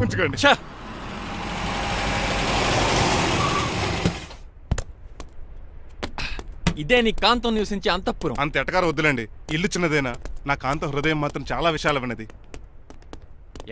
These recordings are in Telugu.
ఉంచుకోండి. ఇదే నీ కాంతం నివసించే అంతఃపురం. అంత ఎటకారం వద్దులండి, ఇల్లు చిన్నదేనా, నా కాంతం హృదయం మాత్రం చాలా విశాలమైనది.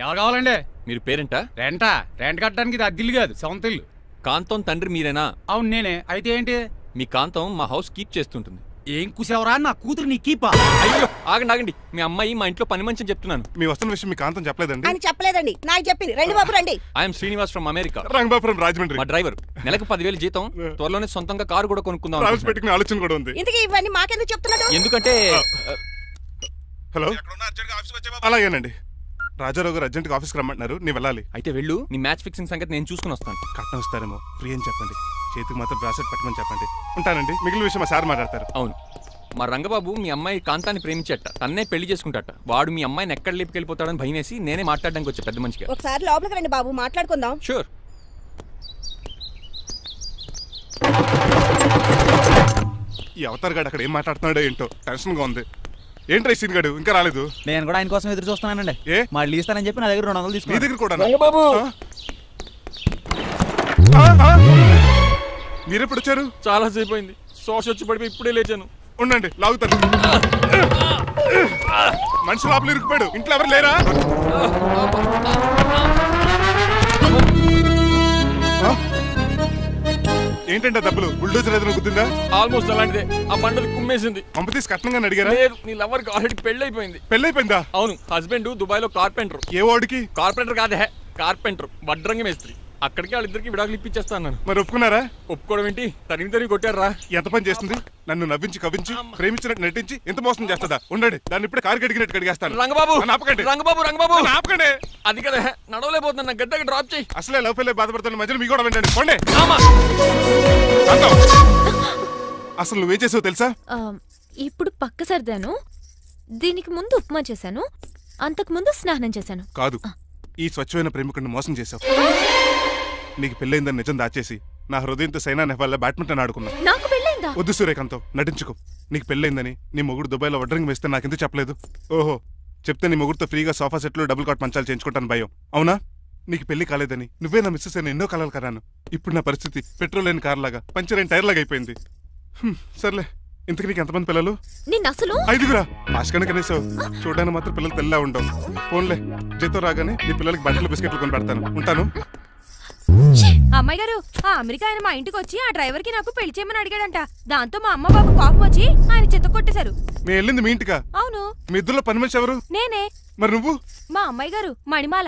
ఎవరు కావాలండి? మీరు పేరెంటా? రెంటా? రెంట్ కట్టడానికి ఇది అద్దిల్లు కాదు, సొంత ఇల్లు. కాంతం తండ్రి మీరేనా? అవును నేనే. అయితే ఏంటి? మీ కాంతం మా హౌస్ కీప్ చేస్తుంటుంది. ఏం కూసేవరా? నా కూతురు నీ కీపా? అయ్యో ఆగండి, మీ అమ్మాయి మా ఇంట్లో పని మంచి చెప్తున్నాను. మీ వస్తున్న విషయం మీ కాంతం చెప్పలేదండి? అని చెప్పలేదండి, నాకు చెప్పింది. రండి బాబు రండి. I'm Srinivas from America. Rangabapuram Rajahmundry. మా డ్రైవర్. నెలకు 10,000 జీతం. త్వరలోనే సొంతంగా కారు కూడా కొనుక్కుందాం. ఆలోచన కూడా ఉంది. ఇంతకీ ఇవన్నీ మాకెందుకు చెప్తున్నాడు? ఎందుకంటే హలో, అలాగేనండి. రాజారావు గారు అర్జెంట్గా ఆఫీస్కి రమ్మంటున్నారు, నీ వెళ్ళాలి. అయితే వెళ్ళు, నీ మ్యాచ్ ఫిక్సింగ్ సంగతి నేను చూసుకుని వస్తాను. కట్నం ఇస్తారేమో, ఫ్రీ అని చెప్పండి. చేతికి మాత్రం బ్రాసెట్ పెట్టమని చెప్పండి. ఉంటానండి. మిగిలిన విషయం మా సార్ మాట్లాడతారు. అవును, మా రంగబాబు మీ అమ్మాయి కాంతాన్ని ప్రేమించట, తన్నే పెళ్లి చేసుకుంటాట. వాడు మీ అమ్మాయిని ఎక్కడ లేపుకెళ్ళిపోతాడని భయం వేసి నేనే మాట్లాడడానికి వచ్చా పెద్ద మనిషిగా. ఒకసారి లోపలికి రండి బాబు, మాట్లాడుకుందాం. షూర్. ఈ అవతార్ గాడు అక్కడ ఏం మాట్లాడుతున్నాడో ఏంటో టెన్షన్గా ఉంది. ఏంట్రా సీన్ గాడు ఇంకా రాలేదు? నేను కూడా ఆయన కోసం ఎదురు చూస్తున్నానండి. మళ్ళీ ఇస్తానని చెప్పి నా దగ్గర 200 తీసుకుని. మీ దగ్గర కూడా? రంగబాబు మీరెప్పుడు వచ్చారు? చాలా సేపు అయింది. శోష వచ్చి పడిపోయి ఇప్పుడే లేచాను. ఉండండి, లాగుతాను. మనిషి లోపల ఇరుక్కుపోయాడు. ఇంట్లో ఎవరు లేరా? ఏంటంటే డబ్బులు బుల్డోజర్ ఏదైనా గుర్తుందా? ఆల్మోస్ట్ అలాంటిదే. ఆ బండలు కుమ్మేసింది. పంప తీసి కట్నంగా అడిగారా? లేదు, నీ లవర్ కి ఆల్రెడీ పెళ్లి అయిపోయింది. పెళ్లి అయిపోయిందా? అవును, హస్బెండ్ దుబాయ్ లో కార్పెంటర్. ఏ వాడికి? కార్పెంటర్ కాదే, కార్పెంటర్, వడ్రంగి మేస్త్రి. అక్కడికి వాళ్ళిద్దరికి విడాకులు ఇప్పించేస్తాను. మరి ఒప్పుకున్నారా? ఒప్పుకోవడం ఏంటి, తరిమి కొట్టారా. ఎంత పని చేస్తుంది? నన్ను నవ్వించి కవ్వించి ప్రేమించినట్టు నటించి ఎంత మోసం చేస్తుందా? ఉండండి, దాన్ని ఇప్పుడే కారు కడిగినట్టు కడిగేస్తాను. రంగబాబు ఆపకండి. రంగబాబు ఆపకండి. అది కదా, నడవలేకపోతున్నా, నా గద్దకి డ్రాప్ చేయి. అసలే లవ్ ఫెయిల్ బాధపడుతున్న మధ్యలో మీ కూడా వినండి. పోండి. అసలు నువ్వేం చేసావు తెలుసా? ఇప్పుడు పక్క సర్దాను. దీనికి ముందు ఉప్మా చేశాను, అంతకు ముందు స్నానం చేశాను. కాదు, ఈ స్వచ్ఛమైన ప్రేమికుడిని మోసం చేశావు. నీకు పెళ్ళైందని నిజం దాచేసి నా హృదయంతో సైనా నెహ్వాల్ బ్యాడ్మింటన్ ఆడుకున్నా. నాకు పెళ్ళైందా? వద్దు సూర్యకాంతం, నటించుకో. నీకు పెళ్ళైందని నీ మొగుడు దుబాయ్లో వడ్రంగి వేస్తే నాకెందుకు చెప్పలేదు? ఓహో, చెప్తే నీ మొగుడుతో ఫ్రీగా సోఫా సెట్లు డబుల్ కాట్ మంచాలు చేయించుకుంటాను భయం. అవునా? నీకు పెళ్లి కాలేదని నువ్వే నా మిస్సెస్ అని ఎన్నో కలలు కరాను. ఇప్పుడు నా పరిస్థితి పెట్రోల్ లేని కార్ లాగా, పంచర్ అయిన టైర్ లాగా అయిపోయింది. సర్లే, ఇంతకు నీకు ఎంతమంది పిల్లలు? నేను అసలు 5గురా. ఆశకనే కనీసం చూడడానికి మాత్రం పిల్లలు తెల్లా ఉండవు. ఫోన్లే, జీతం రాగానే నీ పిల్లలకి బట్టలు బిస్కెట్లు కొని పెడతాను. ఉంటాను. అమ్మాయి గారు, ఆ అమెరికా ఆయన మా ఇంటికి వచ్చి ఆ డ్రైవర్ కి నాకు పెళ్లి చేయమని అడిగాడంట. దాంతో మా అమ్మ బాబు కోపం వచ్చి ఆయన చెత్త కొట్టేశారు. నేను వెళ్ళింది మీ ఇంటికా? అవును. మీ ఇద్దరులో పని మనిషి ఎవరు? నేనే. మరి నువ్వు? మా అమ్మాయి గారు మణిమాల.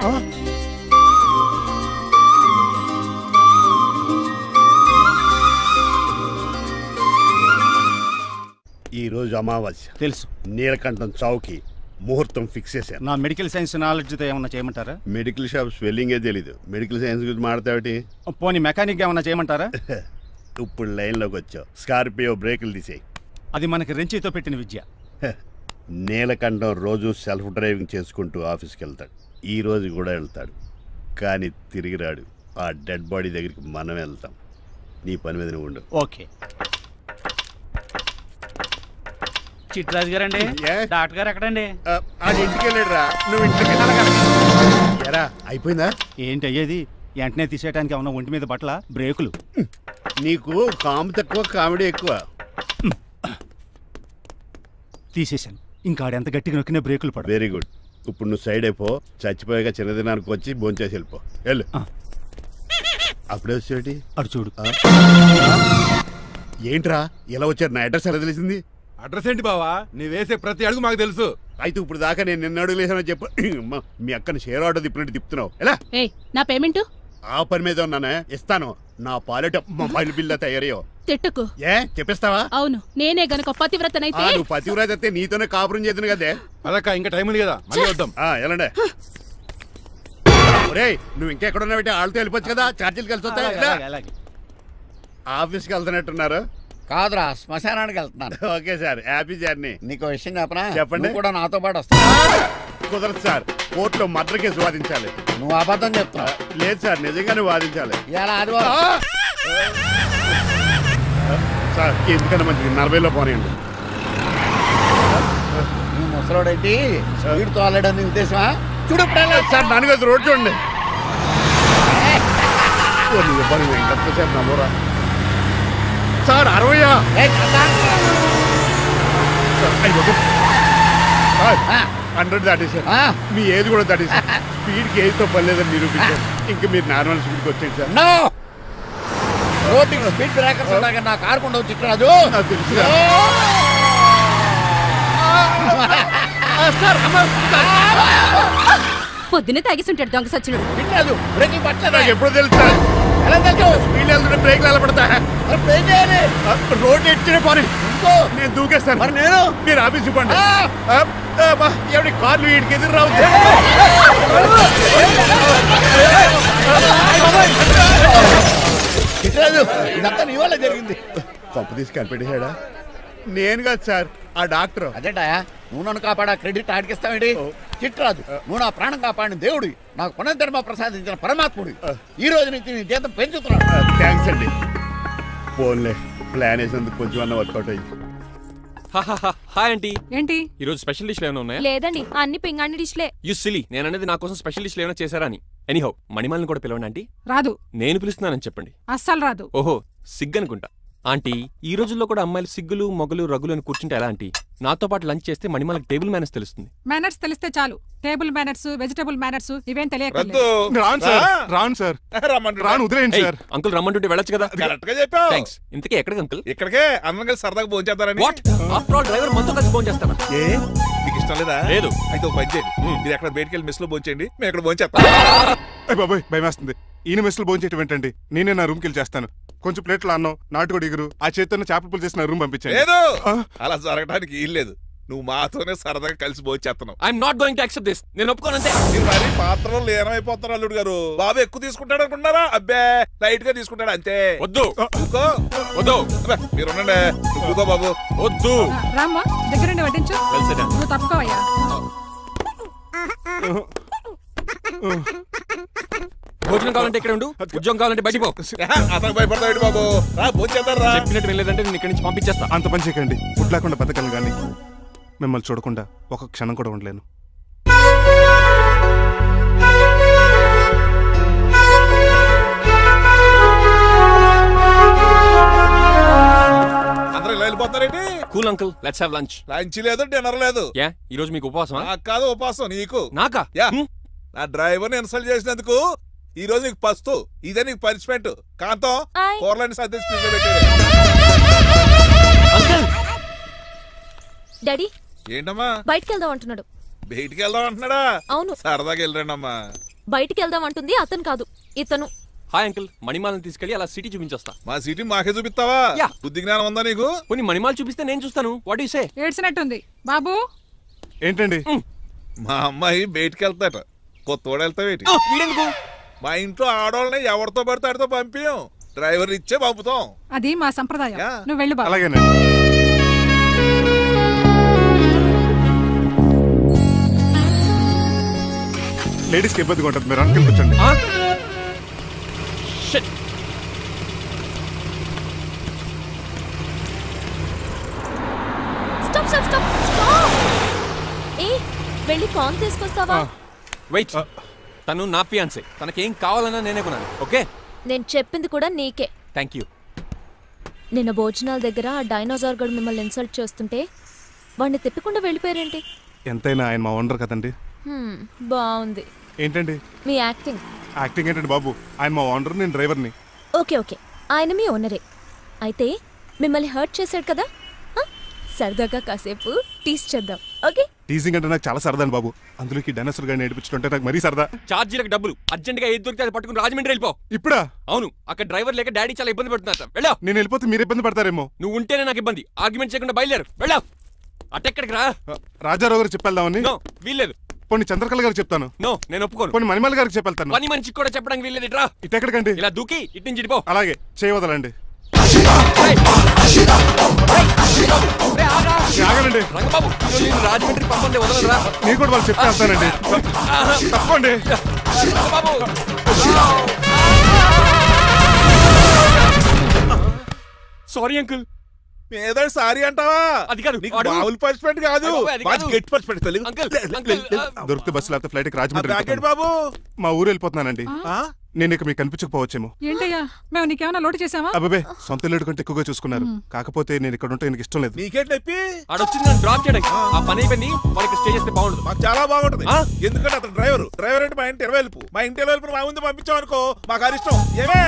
ఈ రోజు అమావాస్య తెలుసు. నీలకంఠం చౌకి ముహూర్తం ఫిక్స్ చేశారు. నా మెడికల్ సైన్స్ నాలెడ్జ్తో ఏమన్నా చేయమంటారా? మెడికల్ షాప్ స్వెల్లింగే తెలీదు, మెడికల్ సైన్స్ గురించి మాట్లాడతావిటి? పోనీ మెకానిక్ ఏమన్నా చేయమంటారా? ఇప్పుడు లైన్లోకి వచ్చావు. స్కార్పియో బ్రేకులు తీసేయి. అది మనకి రెంచితో పెట్టిన విద్య. నీలకంఠం రోజు సెల్ఫ్ డ్రైవింగ్ చేసుకుంటూ ఆఫీస్కి వెళ్తాడు. ఈ రోజు కూడా వెళ్తాడు, కానీ తిరిగి రాడు. ఆ డెడ్ బాడీ దగ్గరికి మనం వెళ్తాం. నీ పని మీద నువ్వు ఉండు. ఓకే. చిట్రాజు గారండి, డాక్టర్ గారు ఎక్కడండి? అది ఇంటికి వెళ్ళాడు రా. నువ్వు ఇంటికి ఎరా అయిపోయిందా? ఏంటి అయ్యేది? వెంటనే తీసేయడానికి ఏమన్నా ఒంటి మీద బట్టల బ్రేకులు? నీకు కాము తక్కువ, కామెడీ ఎక్కువ. తీసేశాను. ఇంకా ఆడెంత గట్టిగా నొక్కినా బ్రేకులు పడ. Very good. ఇప్పుడు నువ్వు సైడ్ అయిపో. చచ్చిపోయాక చిన్నదినానికి వచ్చి భోంచేసి వెళ్ళిపో. వెళ్ళు. అప్పుడే వచ్చేటి అటు చూడు. ఏంట్రా ఇలా వచ్చారు? నా అడ్రస్ ఎలా తెలిసింది? అడ్రస్ ఏంటి బావా? నీ వేసే ప్రతి అడుగు మాకు తెలుసు. అయితే ఇప్పుడు దాకా నేను నిన్న అడుగులేసానని చెప్పు. మీ అక్కని షేర్ ఆర్డర్ తిప్పినట్టు తిప్పుతున్నావు. ఎలా? నా పేమెంట్ ఆ పని మీద ఉన్నానే, ఇస్తాను. నా పాలెట మొబైల్ బిల్లా తయారయ్యో. తిట్టుకు. ఏ చెప్పిస్తావా? అవును, నేనే గనక పతివ్రతనైతే. నువ్వు పతివ్రత అయితే నీతోనే కాపురం చేద్దును కదే. అదక్క, ఇంకా టైం ఉంది కదా, మళ్ళీ వద్దాం. ఎలాండే ఒరేయ్, నువ్వు ఇంకెక్కడున్నా పెట్టి వాళ్ళతో వెళ్ళిపోవచ్చు కదా, ఛార్జీలు కలిసి వస్తాయి. ఆఫీస్కి వెళ్తున్నట్టున్నారు? కాదురా, శ్మశానానికి వెళ్తున్నాను. Okay sir, happy journey. నీకు విషయం చెప్పనా? చెప్పండి. కూడా నాతో పాటు వస్తా. కుదరదు సార్, కోర్టులో మర్డర్ కేసు వాదించాలి. నువ్వు అబద్ధం చెప్తున్నావు. లేదు సార్, నిజంగానే వాదించాలి. ఇలా ఆదివారం సార్, ఎందుకన్నా మంచిది 40లో పోనీయండి. నువ్వు ముసలోడేంటి స్పీడ్ తోలడని ఉద్దేశమా? చూడు సార్, దానికోసం రోడ్ చూడండి. ఎంతసేపు నమ్మరా సార్ 60 100 దాటేశారు మీ ఏజ్ కూడా దాటేశారు స్పీడ్కి ఏజ్తో పని లేదని నిరూపించారు ఇంకా మీరు నార్మల్ స్పీడ్కి వచ్చేయండి సార్ రోడ్డుకి స్పీడ్ బ్రేకర్స్ ఉన్నాక నా కారు కొండ వచ్చి చిట్టరాజు నాకు తెలుసు పొద్దున్నే తాగిస్తుంటాడు దొంగ సచ్చినుడు. చిట్టరాజు బ్రేకులు పట్టలేదు. నాకు ఎప్పుడు తెలుసు సార్ ఎలా తెలుసు? స్పీడ్ వెళ్తుంటే బ్రేక్లు ఎలా పడతా బ్రేక్ చేయాలి. రోడ్డు ఎచ్చిన పని నేను దూకేస్తాను మరి నేను మీరు ఆఫీస్ ఇవ్వండి ఎవరి కార్లు వీటికి ఎదురు రావు చిట్టరాజు ఇదంతా నీ వల్ల జరిగింది. తప్పు తీసి కనిపెట్టేశాడా నేను కాదు సార్ ఆ డాక్టర్ అదేంటా నువ్వు నన్ను కాపాడా క్రెడిట్ ఆడికిస్తావేంటి? చిట్టరాజు నువ్వు నా ప్రాణం కాపాడిన దేవుడి, నాకు పునర్ధర్మ ప్రసాదించిన పరమాత్ముడి. ఈ రోజు నుంచి నీ జీతం పెంచుతున్నాను. థ్యాంక్స్ అండి ఫోన్లే ప్లాన్ వేసినందుకు కొంచెం అన్న వర్కౌట్ అయింది హాయ్ ఆంటీ. ఏంటి ఈ రోజు స్పెషల్ డిష్లు ఏమైనా ఉన్నాయా? లేదండి, అన్ని పింగాణి డిష్లే. యు సిలీ, నేను అనేది నా కోసం స్పెషల్ డిష్లు ఏమైనా చేశారా అని. ఎనీహౌ మణిమాలని కూడా పిలవండి ఆంటీ. రాదు, నేను పిలుస్తున్నానని చెప్పండి. అస్సలు రాదు. ఓహో సిగ్గనుకుంటా. ఆంటీ ఈ రోజుల్లో కూడా అమ్మాయిలు సిగ్గులు మొగలు రగులు అని కూర్చుంటే ఎలా ఆంటీ? నాతో పాటు లంచ్ చేస్తే మణిమాలకి టేబుల్ మేనర్స్ తెలుస్తుంది. మేనర్స్ తెలిస్తే చాలు. టేబుల్ మేనర్స్, వెజిటబుల్ మేనర్స్ ఇవేం తెలియక రాను సార్ రాను వదిలేండి సార్. అంకుల్ రమ్మంటుంటే వెళ్ళొచ్చు కదా. కరెక్ట్ గా చెప్పావు. థ్యాంక్స్. ఇంతకీ ఎక్కడికి అంకుల్? ఇక్కడికే అందరం కలిసి సరదాగా భోజనం చేద్దారని. వాట్ ఆఫ్టర్ ఆల్ డ్రైవర్ మనతో కలిసి భోజనం చేస్తారా? ఏ నీకు ఇష్టం లేదా? లేదు. అయితే ఒక పని చేయండి, మీరు ఎక్కడ బయటికి వెళ్ళి మెస్ లో భోజనం చేయండి, మేము ఎక్కడ భోజనం చేస్తాం. బాబాయ్ భయం వేస్తుంది. ఈయన మెస్సులు భోజనం చేయటం ఏంటండి? నేనే నా రూమ్కి వెళ్ళి చేస్తాను. కొంచెం ప్లేట్లో అన్నం, నాటుకోడి ఇగురు, ఆ చేతితో చేపల పులుసు చేసి నా రూమ్ పంపించాను. లేదు అలా జరగడానికి ఏం లేదు. నువ్వు మాతోనే సరదాగా కలిసి భోజనం చేస్తున్నావు. I'm not going to accept this. నేను ఒప్పుకోనంతే. మీరు మరి పాత్రలో లీనమైపోతారు అల్లుడు గారు. బాబు ఎక్కువ తీసుకుంటాడు అనుకుంటున్నారా? అబ్బే లైట్ గా తీసుకుంటాడు అంతే. వద్దు ఊకో వద్దు. మీరు ఉండండి. ఊకో బాబు. వద్దు. రామ్మా దగ్గరుండి వడ్డించు. నువ్వు తప్పుకోవయ్యా. భోజనం కావాలంటే ఇక్కడ ఉండు, ఉద్యోగం కావాలంటే బయటికి పో. అతను భయపడతాడు బాబు. రా భోజనం చేద్దాం రా. చెప్పినట్టు వెళ్ళలేదంటే నేను ఇక్కడి నుంచి పంపించేస్తా. అంత పని చేయకండి. ఫుడ్ లేకుండా బతకను కానీ మిమ్మల్ని చూడకుండా ఒక క్షణం కూడా ఉండలేను. అందరూ ఇలా వెళ్ళిపోతారేంటి? Cool uncle, let's have lunch. Lunch లేదు, డిన్నర్ లేదు. యా ఈ రోజు మీకు ఉపవాసమా? నాకు కాదు ఉపవాసం, నీకు. నాకా? యా నా డ్రైవర్ని ఇన్సల్ట్ చేసినందుకు ఈ రోజు నీకు పస్తు, ఇదే నీకు పనిష్మెంట్. కాంతం కూరలని సర్ది స్పీడ్ లో పెట్టాడు. డాడీ ఏంటమ్మా బయటికి వెళ్దాం అంటున్నాడు. బయటికి వెళ్దాం అంటున్నాడా? అవును. సరదాగా వెళ్ళరండమ్మా. బయటికి వెళ్దాం అంటుంది అతను కాదు, ఇతను. హాయ్ అంకుల్, మణిమాలని తీసుకెళ్లి అలా సిటీ చూపించొస్తా. మా సిటీ మాకే చూపిస్తావా? బుద్ధి జ్ఞానం ఉందా నీకు? కొన్ని మణిమాలు చూపిస్తే నేను చూస్తాను. What you say? ఏడ్చినట్టుంది బాబు. ఏంటండి? మా అమ్మాయి బయటికి వెళ్తాట, కొత్తోడు వెళ్తావేటి? మా ఇంట్లో ఆడవాళ్ళని ఎవరితో పడితే ఆడితో పంపించాం, డ్రైవర్ ఇచ్చే పంపుతాం. అది మా సంప్రదాయం. నువ్వు వెళ్ళు బాబు. అలాగేనండి. లేడీస్కి ఇబ్బందిగా ఉంటుంది, మీరు అంకుల్ కూర్చోండి. Stop stop stop. ఏ వెళ్ళి కాన్ తీసుకొస్తావా? వెయిట్, తను నా ఫియాన్సే. తనకేం కావాలన్నా నేనే కొనాలి. ఓకే? నేను చెప్పింది కూడా నీకే. Thank you. నిన్న భోజనాల దగ్గర ఆ డైనోసార్ గడు మిమ్మల్ని ఇన్సల్ట్ చేస్తుంటే వాడిని తిప్పకుండా వెళ్ళిపోయారేంటి? ఎంతైనా ఆయన మా ఓనర్ కదండి. బాగుంది. ఏంటండి మీ యాక్టింగ్? యాక్టింగ్ ఏంటండి బాబు? ఆయన మా ఓనర్, నేను డ్రైవర్ని. ఓకే ఓకే, ఆయన మీ ఓనరే. అయితే మిమ్మల్ని హర్ట్ చేశాడు కదా, సరదాగా కాసేపు టీస్ చేద్దాం. ఓకే? టీజింగ్ అంటే నాకు చాలా సరదా బాబు. అందులోకి డైనోసార్ గారిని ఏడిపించుకుంటే నాకు మరీ సరదా. చార్జీలకు డబ్బులు అర్జెంట్ గా ఏది దొరికితే అది పట్టుకుని రాజమండ్రి వెళ్ళిపో. ఇప్పుడా? అవును, అక్కడ డ్రైవర్ లేక డాడీ చాలా ఇబ్బంది పడుతున్నారు. వెళ్ళావు. నేను వెళ్ళిపోతే మీరు ఇబ్బంది పడతారేమో. నువ్వు ఉంటేనే నాకు ఇబ్బంది. ఆర్గ్యుమెంట్ చేయకుండా బయలుదేరు. వెళ్ళావు. అటెక్కడికి రా. రాజారావు గారు చెప్పేద్దామని. వీల్లేదు. పోనీ చంద్రకళ గారికి చెప్తాను. నో, నేను ఒప్పుకోను. పోనీ మణిమాల గారికి చెప్పేళ్తాను. పని మనిషికి కూడా చెప్పడానికి వీల్లేదు. ఇట్రా. ఇటెక్కడికండి? ఇలా దూకి ఇటు నుంచి ఇడిపో. అలాగే చేయవదలండి. ఆగనండి రంగబాబు, రాజమండ్రి పంపండి, వదలరా. నేను కూడా వాళ్ళు చెప్తే వస్తానండి. తప్పండి. Sorry uncle. ఏదో సారీ అంటావా? అది కాదు, మామూలు పనిష్మెంట్ కాదు, గట్టి పనిష్మెంట్. దొరికితే బస్సు లేకపోతే ఫ్లైట్ కి రాజమండ్రి బాబు. మా ఊరు వెళ్ళిపోతున్నానండి. నేను ఇక మీకు కనిపించకపోవచ్చేమో. ఏంటయ్యా మేము నీకేమైనా లోటు చేసావా? అబ్బాబే సొంత ఇల్లు కంటే ఎక్కువగా చూసుకున్నారు. కాకపోతే నేను ఇక్కడ ఉంటే నాకు ఇష్టం లేదు. నీకేంటి నొప్పి? ఆడొచ్చింది నన్ను డ్రాప్ చేయడానికి. ఆ పని అయిపోయింది. వాళ్ళకి స్టే చేస్తే బాగుంటుంది. మాకు చాలా బాగుంటుంది. ఎందుకంటే అతను డ్రైవర్ అంటే మా ఇంటి వెళ్ళిపు. మా ఇంటి వెళ్ళిపు మా ముందు పంపించాం అనుకో మాకు అది ఇష్టం. ఏమే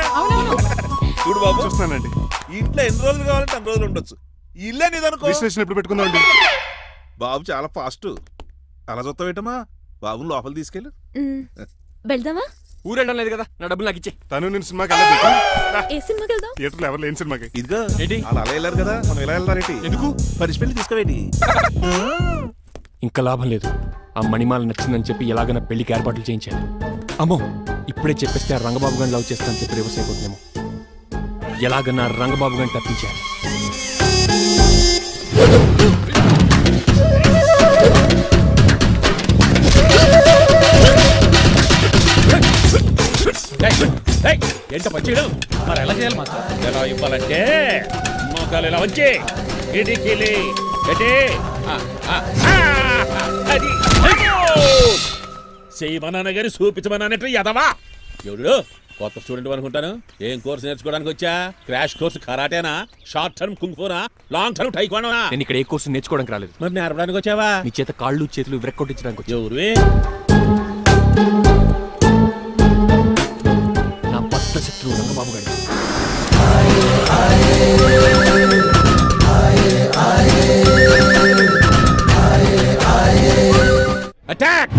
చూడు బాబు, చూస్తున్నానండి. ఇంట్లో ఎన్ని రోజులు కావాలంటే అన్ని రోజులు ఉండొచ్చు. ఇల్లే నీదనుకో. రిజిస్ట్రేషన్ ఎప్పుడు పెట్టుకుందామండి? బాబు చాలా ఫాస్ట్. అలా చూస్తావు ఏంటమ్మా? బాబుని లోపల తీసుకెళ్ళు. వెళ్దామా? ఊరెళ్ళడం లేదు కదా, నా డబ్బులు నాకు ఇచ్చే. తను నేను సినిమాకి ఏ సినిమాకి వెళ్దాం? థియేటర్లో ఎవరు లేని సినిమాకి. ఇదిగో అలా అలా వెళ్ళారు కదా, మనం ఇలా వెళ్దారేంటి? ఎందుకు? పరిశీలి తీసుకోవేంటి? ఇంకా లాభం లేదు. ఆ మణిమాల నచ్చిందని చెప్పి ఎలాగైనా పెళ్లికి ఏర్పాట్లు చేయించాలి. అమ్మో, ఇప్పుడే చెప్పేస్తే ఆ రంగబాబు గారిని లవ్ చేస్తానని చెప్పి రివర్స్ అయిపోతున్నాము. ఎలాగన్నా రంగబాబు గారిని తప్పించాలి. ఏంట పచ్చిడు మరి ఎలా చేయాలి మాస్టర్? ఎలా ఇవ్వాలంటే మోకాలు ఇలా వచ్చి ఇడికిలి అది చేయమన్నా గారి చూపించమన్నట్టు ఎదవా. ఎవడు కొత్త స్టూడెంట్ అనుకుంటాను. ఏం కోర్సు నేర్చుకోవడానికి వచ్చా? క్రాష్ కోర్సు కరాటేనా, షార్ట్ టర్మ్ కుంగ్ఫూనా, లాంగ్ టర్మ్ టైక్వాండోనా? నేను ఇక్కడ ఏ కోర్సు నేర్చుకోవడానికి రాలేదు. మరి నేర్పడానికి వచ్చావా? నీ చేత కాళ్ళు చేతులు విరక్కొట్టించడానికి వచ్చా. ఎవరువే? నా పట్ల శత్రువు రంగబాబు గారి. అటాక్!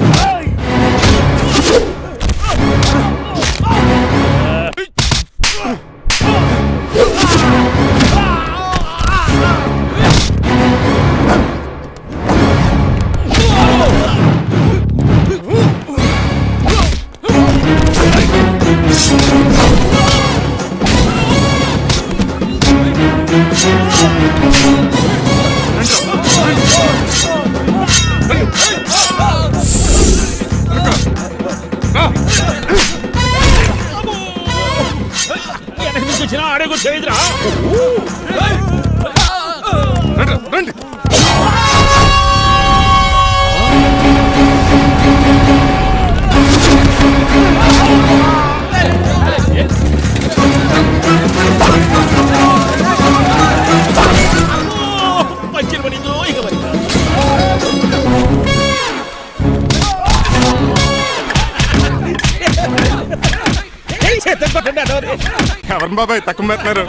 ఎవరు బాబాయ్ తక్కువ పెడుతున్నారు?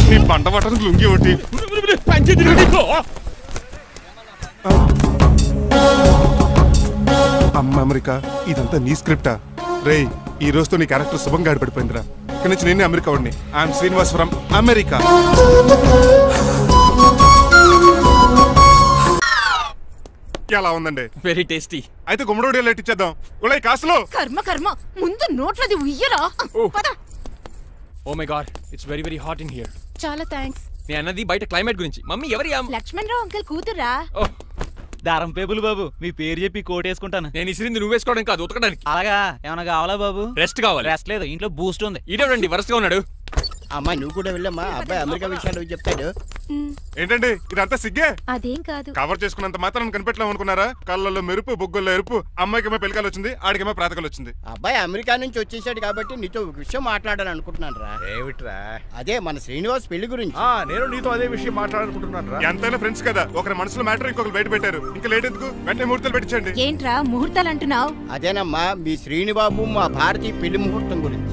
నీ పంట పట్టడానికి లుంగి ఒకటి. అమ్మ అమెరికా, ఇదంతా నీ స్క్రిప్టా? రేయ్, ఈ రోజుతో నీ క్యారెక్టర్ శుభంగా ఆడిపడిపోయిందిరా. ఇక్కడి నుంచి నేనే అమెరికా వాడిని. I'm Srinivas from America. ఎలా ఉందండి? Very tasty. అయితే గుమ్మడి లైట్ ఇచ్చేద్దాం. ఉలై కాసులో కర్మ కర్మ, ముందు నోట్లది ఉయ్యరా. Oh my god, it's very very hot in here. చాలా థాంక్స్. నేను అన్నది బయట క్లైమేట్ గురించి. మమ్మీ ఎవరి? లక్ష్మణరావు అంకుల్ కూతురా. దారం పేపులు బాబు, మీ పేరు చెప్పి కోట్ వేసుకుంటాను. నేను ఇసిరింది నువ్వు వేసుకోవడం కాదు, ఉతకడానికి. అలాగా? ఏమైనా కావాలా బాబు? రెస్ట్ కావాలి. రెస్ట్ లేదు, ఇంట్లో బూస్ట్ ఉంది. ఇదేనండి వరుసగా ఉన్నాడు. అమ్మాయి నువ్వు కూడా వెళ్ళమ్మా, అబ్బాయి అమెరికా విషయాలు చెప్తాడు. ఏంటండి ఇదంతా సిగ్గే? అదేం కాదు. కవర్ చేసుకున్నంత మాత్రం కనిపెట్టలేం అనుకున్నారా? కళ్ళల్లో మెరుపు, బొగ్గుల్లో ఎరుపు. అమ్మాయికేమో పెళ్ళికాలు వచ్చింది, ఆడికేమో ప్రాతకాలు వచ్చింది. అబ్బాయి అమెరికా నుంచి వచ్చేసాడు కాబట్టి నీతో ఒక విషయం మాట్లాడాలని అనుకుంటున్నాను రా. ఏమిట్రా? అదే మన శ్రీనివాస్ పెళ్లి గురించి. నేను నీతో అదే విషయం మాట్లాడాలనుకుంటున్నాను రా. ఎంతైనా ఫ్రెండ్స్ కదా, ఒకరి మనసులో మ్యాటర్ ఇంకొకరు బయట పెట్టారు. ఇంకా లేట్ ఎందుకు, వెంటనే ముహూర్తాలు పెట్టించండి. ఏంట్రా ముహూర్తాలు అంటున్నావు? అదేనమ్మా మీ శ్రీనిబాబు మా భారతి పెళ్లి ముహూర్తం గురించి.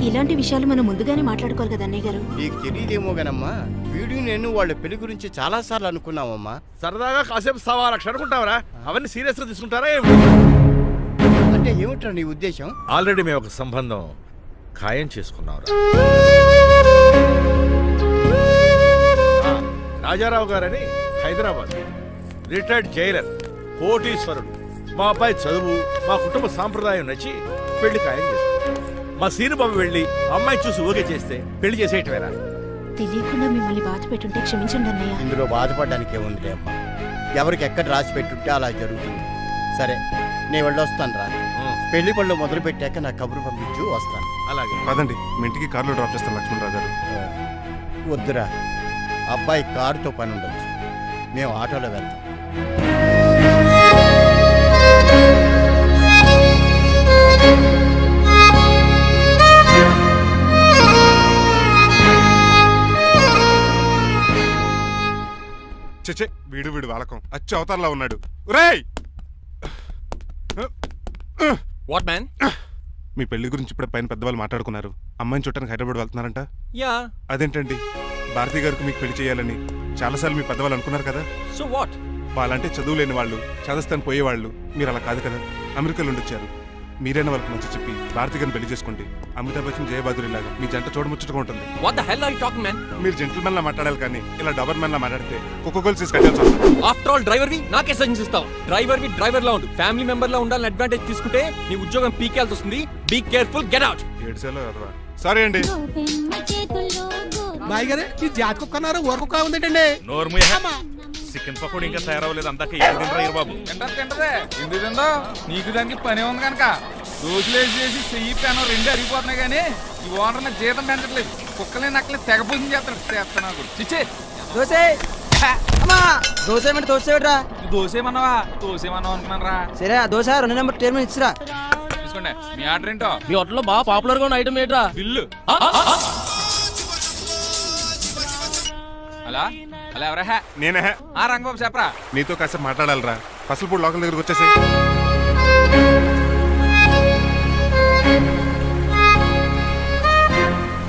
ఇలాంటి విషయాలు మనం ముందుగానే మాట్లాడుకోవాలి కదా అన్నయ్య గారు. నీకు తెలియదేమో గనమ్మా, వీడు నేను వాళ్ళ పెళ్లి గురించి చాలా సార్లు అనుకున్నామమ్మా. సరదాగా కాసేపు 1,000,000 అనుకుంటావరా? అవన్నీ సీరియస్ గా తీసుకుంటారా? అంటే ఏమిట్రా నీ ఉద్దేశం? ఆల్రెడీ మేము ఒక సంబంధం ఖాయం చేసుకున్నాం. రాజారావు గారని హైదరాబాద్ రిటైర్డ్ జైలర్, కోటీశ్వరుడు. మా అబ్బాయి చదువు, మా కుటుంబ సాంప్రదాయం నచ్చి పెళ్లి ఖాయం చేసుకున్నాం. మా సీనుబాబు వెళ్ళి అమ్మాయి చూసి ఓకే చేస్తే పెళ్లి చేసేయటమేనా? తెలియకుండా మిమ్మల్ని బాధ పెట్టుంటే క్షమించండి అన్నయ్య. ఇందులో బాధపడడానికి ఏముందిలే అమ్మా, ఎవరికి ఎక్కడ రాసి పెట్టుంటే అలా జరుగుతుంది. సరే నేను వెళ్ళొస్తాను రా. పెళ్లి పళ్ళు మొదలు పెట్టాక నా కబురు పంపించు, వస్తాను. అలాగే పదండి, మీ ఇంటికి కార్లో డ్రాప్ చేస్తాను లక్ష్మణరావు గారు. వద్దురా, అబ్బాయి కారుతో పని ఉండొచ్చు, మేము ఆటోలో వెళ్తాం. వీడు వాలకం అచ్చు అవతారంలో ఉన్నాడు. ఒరేయ్ వాట్ మ్యాన్? మీ పెళ్లి గురించి ఇప్పుడే పైన పెద్దవాళ్ళు మాట్లాడుకున్నారు. అమ్మాయిని చూడటానికి హైదరాబాద్ వెళ్తున్నారంట. యా. అదేంటండి, భారతి గారికి మీకు పెళ్లి చేయాలని చాలాసార్లు మీ పెద్దవాళ్ళు అనుకున్నారు కదా. So what? వాళ్ళంటే చదువు లేని వాళ్ళు, చదస్తాను పోయేవాళ్ళు. మీరు అలా కాదు కదా, అమెరికాలో ఉండొచ్చారు. మీరైనా వాళ్ళకి మంచి చెప్పి భారతి గారిని పెళ్లి చేసుకోండి. అమితాబ్ బచ్చన్ జయబాదురి లాగా మీ జంట చూడముచ్చటగా ఉంటుంది. What the hell are you talking man? మీరు జెంటిల్మెన్ లా మాట్లాడాలి కానీ ఇలా డబర్ మెన్ లా మాట్లాడితే కుక్కగోల్స్ కట్టాల్సి వస్తుంది. ఆఫ్టర్ ఆల్ డ్రైవర్ వి నాకే సజెషన్ ఇస్తావు? డ్రైవర్ లా ఉండు. ఫ్యామిలీ మెంబర్ లా ఉండాలని అడ్వాంటేజ్ తీసుకుంటే నీ ఉద్యోగం పీకేల్సి వస్తుంది. Be careful, get out. ఏడ్సేలో కదరా. సారీ అండి. బాయ్ గారే ఈ జాతి కుక్కన్నారు ఊరకుక్క ఉందేంటండి? నోర్ము చికెన్ పకోడీ ఇంకా తయారవ్వలేదు. అందాక తినరా బాబు. తింటదే ఎందుకు తిందో? నీకు దానికి పని ఉంది కనుక దోశలేసి చెయ్యి పెనం రెండు అరిగిపోతున్నాయి. కానీ ఈ ఓనర్ నాకు జీతం పెంచట్లేదు. కుక్కలే నక్కలే తెగ పూజం చేస్తాను. చిచ్చే దోశ దోశ దోశరా దోసేమన్నావా? దోసేమన్నావు అనుకున్నాను రా. సరే ఆ దోశ 2 నెంబర్ టేబుల్ ఇచ్చిరా. తీసుకోండి. మీ ఆర్డర్ ఏంటో? మీ హోటల్లో బాగా పాపులర్ గా ఉన్న ఐటమ్ ఏంట్రా? బిల్లు. అలా అలా ఎవరా? నేనే. రంగబాబు చెప్పరా. నీతో కాసేపు మాట్లాడాలరా. పసలపూడి లోకల్ దగ్గరకు వచ్చేసి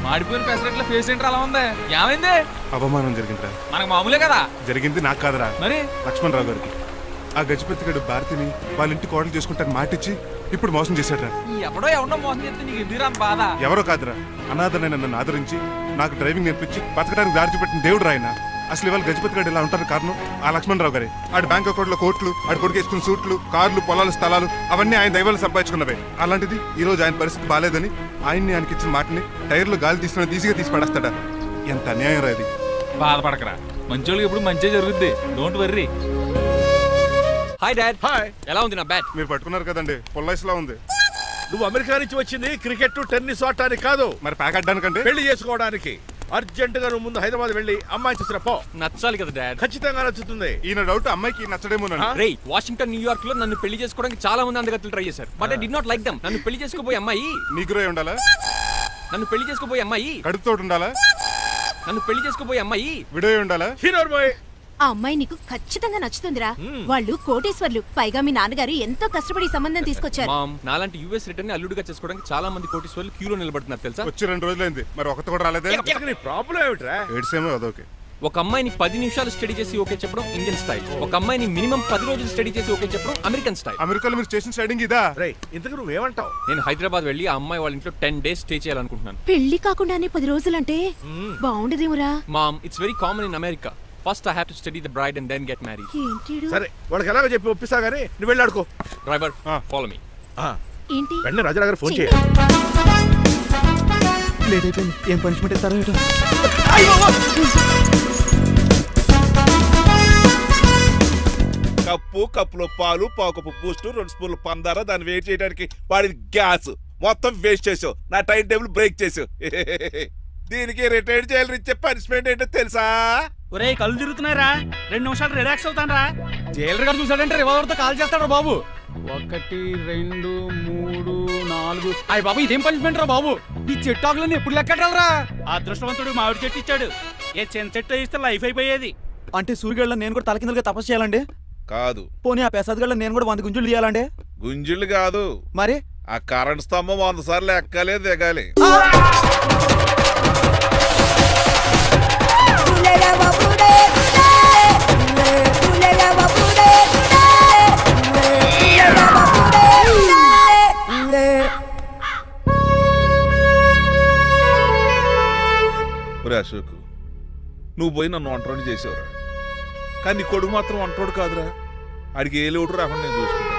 మాడిపోయిన పెసరట్ల ఫేస్ ఏంటర్ అలా ఉంది? ఏమైంది? అవమానం జరిగిందిరా. మనకు మామూలే కదా. జరిగింది నాకు కాదురా, మరి లక్ష్మణరావు గారికి. ఆ గజపతిగడు భారతిని వాళ్ళ ఇంటి కోడలు చేసుకుంటాను మాటిచ్చి ఇప్పుడు మోసం చేశాడ్రా. ఎవడో మోసం చేస్తే నీకు ఎందుకు బాధ? ఎవరో కాదురా, అనాథనైన నన్ను ఆదరించి నాకు డ్రైవింగ్ నేర్పించి బతకడానికి దారి చూపెట్టిన దేవుడు రాయన. అసలు ఇవాళ గజపతి గారు ఇలా ఉంటారు కారణం ఆ లక్ష్మణరావు గారే. ఆడి బ్యాంక్ అకౌంట్ లో కోట్లు, ఆడి కొడుకు వేసుకున్న సూట్లు, కార్లు, పొలాలు, స్థలాలు అవన్నీ ఆయన దైవాలు సంపాదించుకున్నవే. అలాంటిది ఈ రోజు ఆయన పరిస్థితి బాలేదని ఆయనకి ఇచ్చిన మాటని టైర్లు గాలి తీసుకుని ఈజీగా తీసి పడేస్తాడా? ఎంత అన్యాయం రా ఇది. బాధపడకరా, మంచోళ్ళకి ఎప్పుడు మంచి జరుగుద్ది. Don't worry. Hi dad. Hi. ఎలా ఉంది నా బ్యాట్? మీరు పట్టుకున్నారు కదండి, పొల్లైస్ లా ఉంది. నువ్వు అమెరికా నుంచి వచ్చింది క్రికెట్ టెన్నిస్ ఆడటానికి కాదు, మరి ప్యాక్ అడ్డానికంటే పెళ్లి చేసుకోవడానికి. అర్జెంట్ గా నువ్వు ముందు హైదరాబాద్ వెళ్ళి అమ్మాయి చూసిన పో. నచ్చాలి కదా డాడ్. ఖచ్చితంగా నచ్చుతుంది. ఈయన డౌట్ అమ్మాయికి నచ్చడేమో. రే, వాషింగ్టన్, న్యూయార్క్ లో నన్ను పెళ్లి చేసుకోవడానికి చాలా మంది అందగత్తలు ట్రై చేశారు. But I did not like them. నన్ను పెళ్లి చేసుకోబోయే అమ్మాయి నీగ్రో ఉండాలా? నన్ను పెళ్లి చేసుకోబోయే అమ్మాయి కడుపుతోటి ఉండాలా? నన్ను పెళ్లి చేసుకోబోయే అమ్మాయి విడో ఉండాలా? హీరోర్ బాయ్. ఆ అమ్మాయి నీకు ఖచ్చితంగా నచ్చుతుందిరా. వాళ్ళు కోటేశ్వర్లు, పైగా మీ నాన్నగారు ఎంతో కష్టపడి సంబంధం తీసుకొచ్చారు. మామ్, నాలాంటి యుఎస్ రిటర్న్ ని అల్లుడిగా చేసుకోవడానికి చాలా మంది కోటేశ్వర్లు క్యూలో నిలబడుతున్నారు తెలుసా? వచ్చి 2 రోజులైంది, మరి ఒకటి కూడా రాలేదే. ప్రాబ్లం ఏమిట్రా? ఏడ్సేమో అదొకే. ఒక అమ్మాయిని 10 నిమిషాలు స్టడీ చేసి ఓకే చెప్పడం ఇండియన్ స్టైల్. ఒక అమ్మాయిని మినిమం 10 రోజులు స్టడీ చేసి ఓకే చెప్పడం అమెరికన్ స్టైల్. అమెరికాలో మీరు స్టేషన్ స్టైడింగ్ ఇదా? ఇంతకు నువ్వేమంటావు? నేను హైదరాబాద్ వెళ్ళి ఆ అమ్మాయి వాళ్ళ ఇంట్లో 10 days స్టే చేయాలనుకుంటున్నాను. పెళ్లి కాకుండానే 10 రోజులంటే బాగుండదేమురా? Mom, it's very common in America. First I have to study the bride and then get married. సరే, వాళ్ళకి ఎలాగో చెప్పి ఒప్పిస్తా గానీ నువ్వు వెళ్ళి ఆడుకో. Driver, follow me. ఏంటి? వెంటనే రాజారావు గారు ఫోన్ చేయాలి. లేట్ అయిపోయింది. ఏం పనిష్మెంట్ ఇస్తారో ఏటో. కప్పులో పాలు, పావుకప్పు బూస్ట్, 2 స్పూన్లు పందార, దాన్ని వేట్ చేయడానికి వాడి గ్యాస్ మొత్తం వేస్ట్ చేసావు. నా టైం టేబుల్ బ్రేక్ చేసావు. దీనికి రిటైర్డ్ జైలు ఇచ్చే పనిష్మెంట్ ఏంటో తెలుసా? ఒరే, కళ్ళు తిరుగుతున్నారా? 2 నిమిషాలు రిలాక్స్ అవుతాను రా. జైలర్ గారు చూసాడంటే రివాల్వర్తో కాల్ చేస్తాడు బాబు. 1 2 3 4. అయ్య బాబు, ఇదేం పనిష్మెంట్ రా బాబు? ఈ చెట్టాకులన్నీ ఎప్పుడు లెక్కట్టాలరా? అదృష్టవంతుడు మామిడి చెట్టు ఇచ్చాడు. ఏ చిన్న చెట్టు ఇస్తే లైఫ్ అయిపోయేది. అంటే సూర్యగళ్ళ నేను కూడా తలకిందులుగా తపస్సు చేయాలండి? కాదు. పోనీ ఆ పెసాద్ నేను కూడా 100 గుంజులు తీయాలండి? గుంజులు కాదు, మరి ఆ కరెంట్ స్తంభం 100 సార్లు ఎక్కాలి, దిగాలి. అశోక్, నువ్వు పోయి నన్ను ఒంటరిని చేసేవరా, కానీ నీ కొడుకు మాత్రం ఒంటరోడు కాదురా. ఆడికి ఏ లోటు రాకుండా నేను చూసుకుంటా.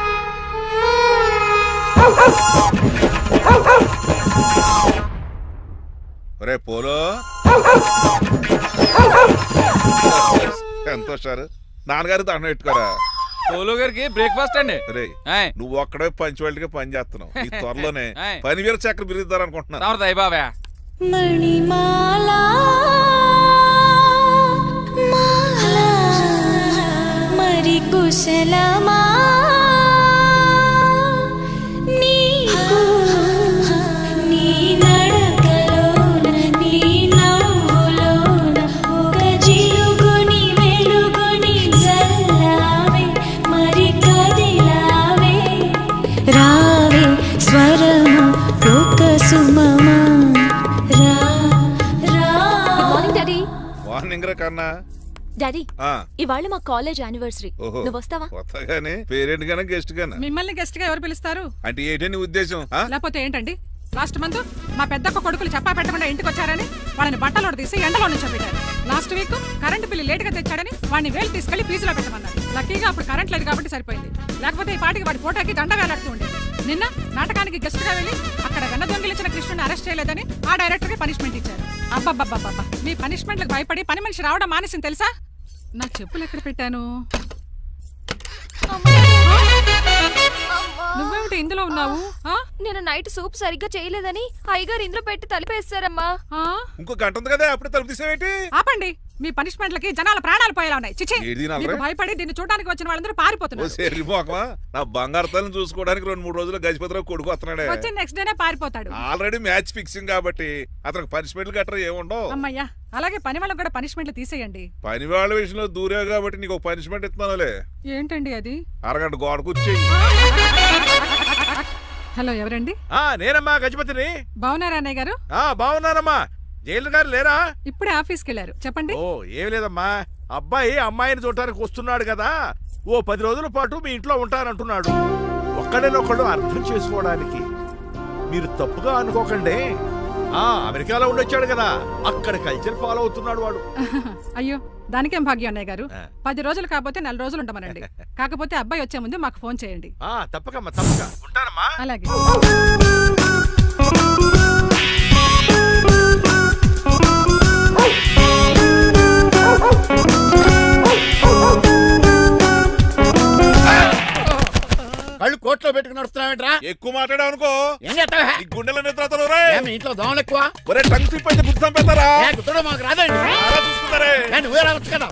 రే పోలో, ఎంత సార్ నాన్నగారు దండం పెట్టుకోరా. పోలో గారికి బ్రేక్ఫాస్ట్ అండి. రే, నువ్వు ఒక్కడే పంచువాళ్ళగా పని చేస్తున్నావు. ఈ త్వరలోనే 10,000 చక్రం బిరుగుతారు అనుకుంటున్నాను. బాబా మణిమాలా మరి కుశలమా నీకు నీ నడకలోన నీ నవ్వులోన ఒక జిలుగుని వెలుగుని జల రావే స్వరము ఒక సుమమా రా రా. Good morning daddy. మార్నింగ్ రా కన్నా. డాడీ ఆ, ఇవాళ మా కాలేజ్ యానివర్సరీ. ఓహో. నువ్వు వస్తావా? కొత్తగానే పేరెంట్ గానే గెస్ట్ గానే మిమ్మల్ని గెస్ట్ గా ఎవరు పిలుస్తారు? అంటే ఏంటని ఉద్దేశం? ఆ? లేకపోతే ఏంటండి, లాస్ట్ మంత్ మా పెద్దక్క కొడుకులు చెప్పా పెట్టకుండా ఇంటికి వచ్చారని వాళ్ళని బట్టలోడు తీసి ఎండలో నుంచోబెట్టారు. Last week current bill late గా తెచ్చాడని వాడిని వేలు తీసుకెళ్లి ఫీజులో పెట్టమన్నారు. లక్కీగా అప్పుడు కరెంట్ లేదు కాబట్టి సరిపోయింది, లేకపోతే ఈ పాటికి వాడి ఫోటోకి దండ వేలాడుతూ ఉండేది. నిన్న నాటకానికి గెస్ట్ గా వెళ్ళి అక్కడ వెన్న దొంగిలించిన కృష్ణుని అరెస్ట్ చేయలేదని ఆ డైరెక్టర్ కి పనిష్మెంట్ ఇచ్చారు. అబ్బబ్బబ్బబ్బా, మీ పనిష్మెంట్లకు భయపడి పని మనిషి రావడం మానేసింది తెలుసా? నా చెప్పులు ఎక్కడ పెట్టాను? నువ్వేమిటి ఇందులో ఉన్నావు? నేను నైట్ సూప్ సరిగ్గా చేయలేదని అయ్యగారు ఇందులో పెట్టి తలిపేస్తారమ్మా. ఇంకో గంట ఉంది కదా, అప్పుడు తలుపు తీసేవేంటి? ఆపండి, మీ పనిష్మెంట్లకి జనాల ప్రాణాలు పోయేలా ఉన్నాయి. చిచి, ఏది నా మీకు ఫ్రెండ్? భయపడి దీన్ని చూడడానికి వచ్చిన వాళ్ళందరూ పారిపోతున్నారు. సరిపోకమా, నా బంగారు తల్లిని చూసుకోవడానికి 2-3 రోజులు గజపతిరావు కొడుకు వస్తున్నాడే. వచ్చి నెక్స్ట్ డేనే పారిపోతాడు. ఆల్రెడీ మ్యాచ్ ఫిక్సింగ్ కాబట్టి అతనికి పనిష్మెంట్లు గట్రా ఏముండవు. అమ్మయ్యా, అలాగే పని వాళ్ళకి కూడా పనిష్మెంట్లు తీసేయండి. పని వాళ్ళ విషయంలో దూరే కాబట్టి నీకు ఒక పనిష్మెంట్ ఇస్తున్నానులే. ఏంటండి అది? అరగంట గోడ కూర్చేయి. హలో, ఎవరండి? నేనమ్మా గజపతిని. బాగున్నారా అన్నయ్య గారు? బాగున్నానమ్మా. జైలు గారు లేరా? ఇప్పుడే ఆఫీస్కి వెళ్ళారు. చెప్పండి. ఓ ఏం లేదమ్మా, అబ్బాయి అమ్మాయిని చూడటానికి వస్తున్నాడు కదా, ఓ 10 రోజుల పాటు మీ ఇంట్లో ఉంటానంటున్నాడు. ఒక్కడేనొక్కడు అర్థం చేసుకోవడానికి మీరు తప్పుగా అనుకోకండి. అమెరికాలో ఉండొచ్చాడు కదా, అక్కడ కల్చర్ ఫాలో అవుతున్నాడు వాడు. అయ్యో, దానికేం భాగ్యం అన్నయ్య గారు. 10 రోజులు కాకపోతే 4 రోజులు ఉంటామనండి. కాకపోతే అబ్బాయి వచ్చే ముందు మాకు ఫోన్ చేయండి. తప్పకమ్మా, తప్పక ఉంటానమ్మా. అలాగే. కళ్ళు కోట్లో పెట్టుకుని వస్తున్నావేంట్రా? ఎక్కువ మాట్లాడావు అనుకో ఏం చేస్తావా? గుండెల నిద్రతలు ఇంట్లో దోమలు ఎక్కువ. ఒరే టంగ్ స్లిప్ అయితే గుర్తు చంపేస్తారా? గుర్తుడు మాకు రాదండి. చూసుకుంటారే. నువ్వే రావచ్చు కదా.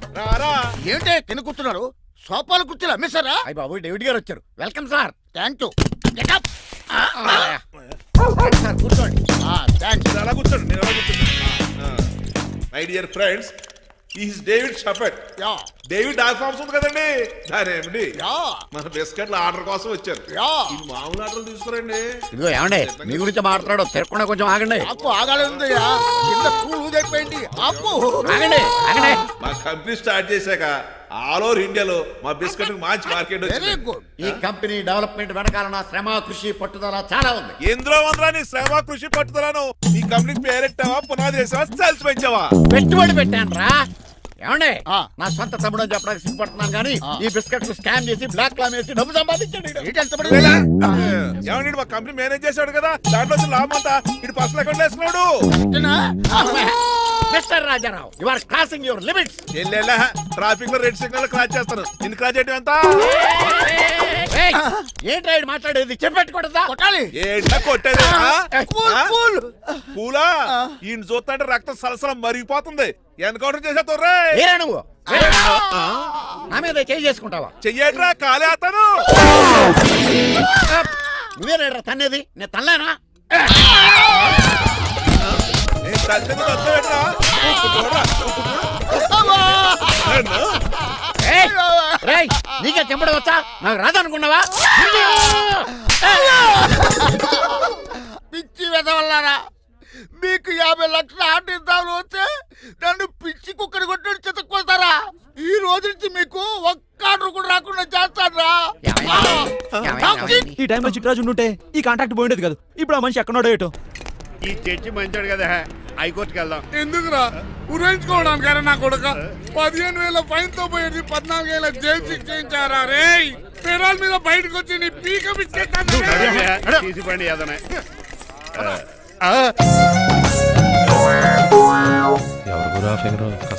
ఏంటే తిని కూర్చున్నారు? సోఫాలు కూర్చొని అమ్మేశారా? అయ్యి బాబు, డేవిడ్ గారు వచ్చారు. Welcome sir. Thank you. Sir కూర్చోండి. అలా కూర్చోండి, నేను అలా కూర్చోండి. My dear friends, is David Shaffet. David dog farms ఉంది కదండి, దానేమిటి మన బిస్కెట్ల ఆర్డర్ కోసం వచ్చారు. ఈ మామూలు ఆర్డర్లు తీసుకురండి. ఇదిగో ఏమండి, మీ గురించి మాట్లాడు, తిరగకుండా కొంచెం ఆగండి. ఆపు, ఆగాలి. ఆగండి ఆగండి. మా కంపెనీ స్టార్ట్ చేశాక ఆల్ ఓవర్ ఇండియాలో మా బిస్కెట్ మంచి మార్కెట్ వచ్చింది. ఈ కంపెనీ డెవలప్మెంట్ వెనకాల నా శ్రమ, కృషి, పట్టుదల చాలా ఉంది. ఎందులో ఉందిరా నీ శ్రమ, కృషి, పట్టుదలను? ఈ కంపెనీకి పేరెట్టావా, పునాది వేసావా, సేల్స్ పెంచావా? పెట్టుబడి పెట్టాను రా. ఏమండి, నా సొంత తమ్ముడు అని చెప్పడానికి సిగ్గుపడుతున్నాను కానీ ఈ బిస్కెట్ స్కామ్ చేసి బ్లాక్ క్లామ్ వేసి డబ్బు సంపాదించండి. ఏమండి, మా కంపెనీ మేనేజ్ చేశాడు కదా, దాంట్లో లాభం అంతా ఇటు పర్సనల్ అకౌంట్ వేసుకున్నాడు. Mister Rajarao, you are crossing your limits. Traffic లో రెడ్ సిగ్నల్ క్రాస్ చేస్తాను. నిన్ను క్రాస్ చేయడం ఎంత? ఏంటి రైడ్ మాట్లాడేది? చెప్పెట్టుకూడదా? కొట్టాలి. ఏంటా కొట్టేది? పూలా ఈయన చూస్తుంటే రక్తం సలసలం మరిగిపోతుంది. ఎన్కౌంటర్ చేసేతో నువ్వు నా మీద చేయి చేసుకుంటావా? చెయ్యట్రా, కాలే అతను. నువ్వే రేడ్రా తన్నేది, నేను తనలేనా? నీకే చెంపడం వచ్చా? నాకు రాదనుకున్నావా? పిచ్చి వెదవల్లారా, మీకు 50 లక్షల ఆర్డర్ వస్తే నన్ను పిచ్చి కుక్కని కొట్టి చెతక్కొస్తారా? ఈ రోజు నుంచి మీకు ఒక్క ఆర్డర్ కూడా రాకుండా చేస్తారా? ఈ టైంలో చిట్రాజు ఉంటే ఈ కాంట్రాక్ట్ పోయిండేది కదా. ఇప్పుడు ఆ మనిషి ఎక్కడో ఏటో. ఈ చర్చి మంచాడు కదా, హైకోర్టుకి వెళ్దాం. ఎందుకురా ఉరేయించుకోవడానికి? నా కొడుక 15,000 ఫైన్ తో పోయేది 14 ఏళ్ళ జైలు శిక్ష చేయించారా? రే పెరాల్ మీద బయటకు వచ్చి నీ పీక తీసిపండి ఏదైనా.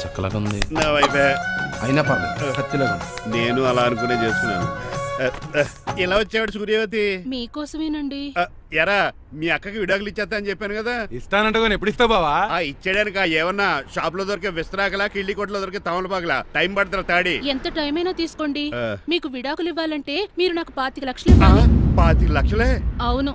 చక్కలాగా ఉంది. నా వైపే అయినా పర్లేదు, కత్తిలాగా. నేను అలా అనుకునే చేస్తున్నాను. ఇలా వచ్చాడు సూర్యవతి. మీకోసమేనండి. ఎరా, మీ అక్కకి విడాకులు ఇచ్చేస్తా అని చెప్పాను కదా. ఇస్తానంటే ఎప్పుడు ఇస్తావు బావా? ఇచ్చేయడానికి ఏమన్నా షాప్ లో దొరికే విస్తరాకలా, కిళ్ళి కొట్లో దొరికే తమలపాకలా టైం పడుతున్నా తాడి. ఎంత టైం అయినా తీసుకోండి. మీకు విడాకులు ఇవ్వాలంటే మీరు నాకు 25 లక్షలు ఇవ్వాలి. 25 లక్షలే? అవును.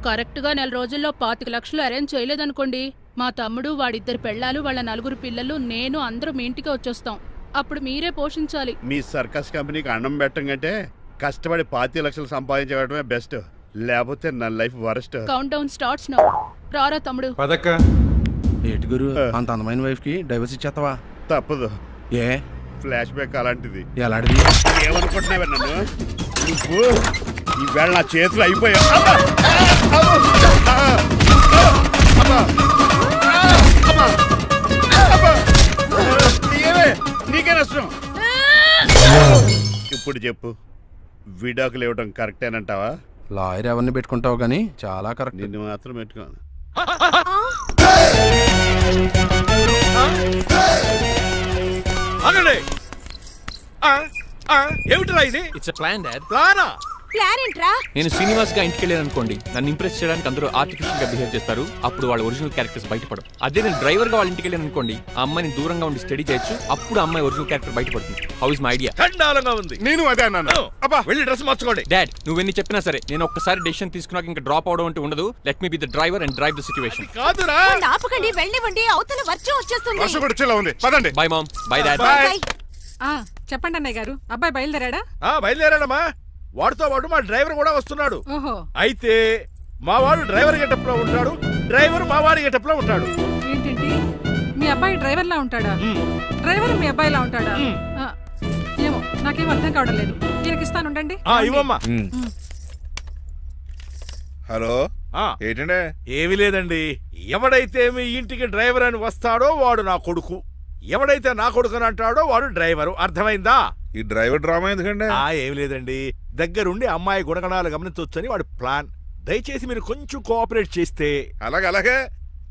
కరెక్ట్ గా 4 రోజుల్లో 25 లక్షలు అరేంజ్ చేయలేదనుకోండి, మా తమ్ముడు, వాడిద్దరు పెళ్ళాలు, వాళ్ళ 4 పిల్లలు, నేను అందరూ మీ ఇంటికి వచ్చేస్తాం. అప్పుడు మీరే పోషించాలి. మీ సర్కస్ కంపెనీకి అన్నం పెట్టం కంటే కష్టపడి 25 లక్షలు సంపాదించడమే బెస్ట్. లేకపోతే నా life worst. Count down starts now. రారా తమ్ముడు. పదక్క. ఏటి గురు అంత అందమైన వైఫ్ కి డైవర్స్ ఇచ్చేస్తావా? తప్పదు. ఏ ఫ్లాష్ బ్యాక్ అలాంటిది. ఎలాంటిది? ఏమనుకుంటున్నావా నన్ను? నువ్వు ఈవేళ నా చేతులు అయిపోయావు. నీకే నష్టం. ఇప్పుడు చెప్పు, విడాకులు ఇవ్వడం కరెక్టేనంటావా? లాయర్ ఎవరిని పెట్టుకుంటావు కానీ చాలా కరెక్ట్. నిన్ను మాత్రం పెట్టుకోను. ఏమిటిరా ఇది? It's plan dad. ప్లానా? ప్లాన్ ఏంట్రా? నేను శ్రీనివాస్ గా ఇంటికి వెళ్ళాను అనుకోండి, నన్ను ఇంప్రెస్ చేయడానికి అందరూ ఆర్టిఫిషియల్ గా బిహేవ్ చేస్తారు. అప్పుడు వాళ్ళ ఒరిజినల్ క్యారెక్టర్స్ బయటపడవు. అదే నేను డ్రైవర్ గా వాళ్ళ ఇంటికి వెళ్ళాను అనుకోండి, ఆ అమ్మాయిని దూరంగా ఉండి స్టడీ చేయొచ్చు. అప్పుడు అమ్మాయి ఒరిజినల్ క్యారెక్టర్ బయటపడుతుంది. How is my idea? ఖండాలంగా ఉంది. నేను అదే అన్నాను. వెళ్ళి డ్రెస్ మార్చుకోండి. డాడ్ నువ్వెన్ని చెప్పినా సరే నేను ఒక్కసారి డెసిషన్ తీసుకున్నాక ఇంకా డ్రాప్ అవడం అంటూ ఉండదు. Let me be the driver and drive the situation. కాదురా. ఆపకండి, వెళ్ళనివ్వండి. అవతల వర్షం వచ్చేస్తుంది. వర్షం కూడా వచ్చేలా ఉంది. పదండి. Bye mom. Bye dad. చెప్పండి అన్నయ్య గారు, అబ్బాయి బయలుదేరాడా? బయలుదేరాడమ్మా. వాడితో పాటు మా డ్రైవర్ కూడా వస్తున్నాడు. ఓహో. అయితే మా వాడు డ్రైవర్ గెటప్ లో ఉంటాడు, డ్రైవర్ మా వాడి గెటప్ లో ఉంటాడు. ఏంటండి, మీ అబ్బాయి డ్రైవర్ లా ఉంటాడా? డ్రైవర్ మీ అబ్బాయి లా ఉంటాడా? ఏమో నాకేం అర్థం కావడం లేదు. ఈయనకి ఇస్తాను, ఉండండి. ఇవ్వమ్మా. హలో, ఏంటంటే? ఏమీ లేదండి. ఎవడైతే మీ ఇంటికి డ్రైవర్ అని వస్తాడో వాడు నా కొడుకు, ఎవడైతే నా కొడుకు అని అంటాడో వాడు డ్రైవరు. అర్థమైందా? ఈ డ్రైవర్ డ్రామా ఎందుకండి? ఏమి లేదండి, దగ్గరుండి అమ్మాయి గుణగణాలు గమనించవచ్చని వాడి ప్లాన్. దయచేసి మీరు కొంచెం కోఆపరేట్ చేస్తే. అలాగే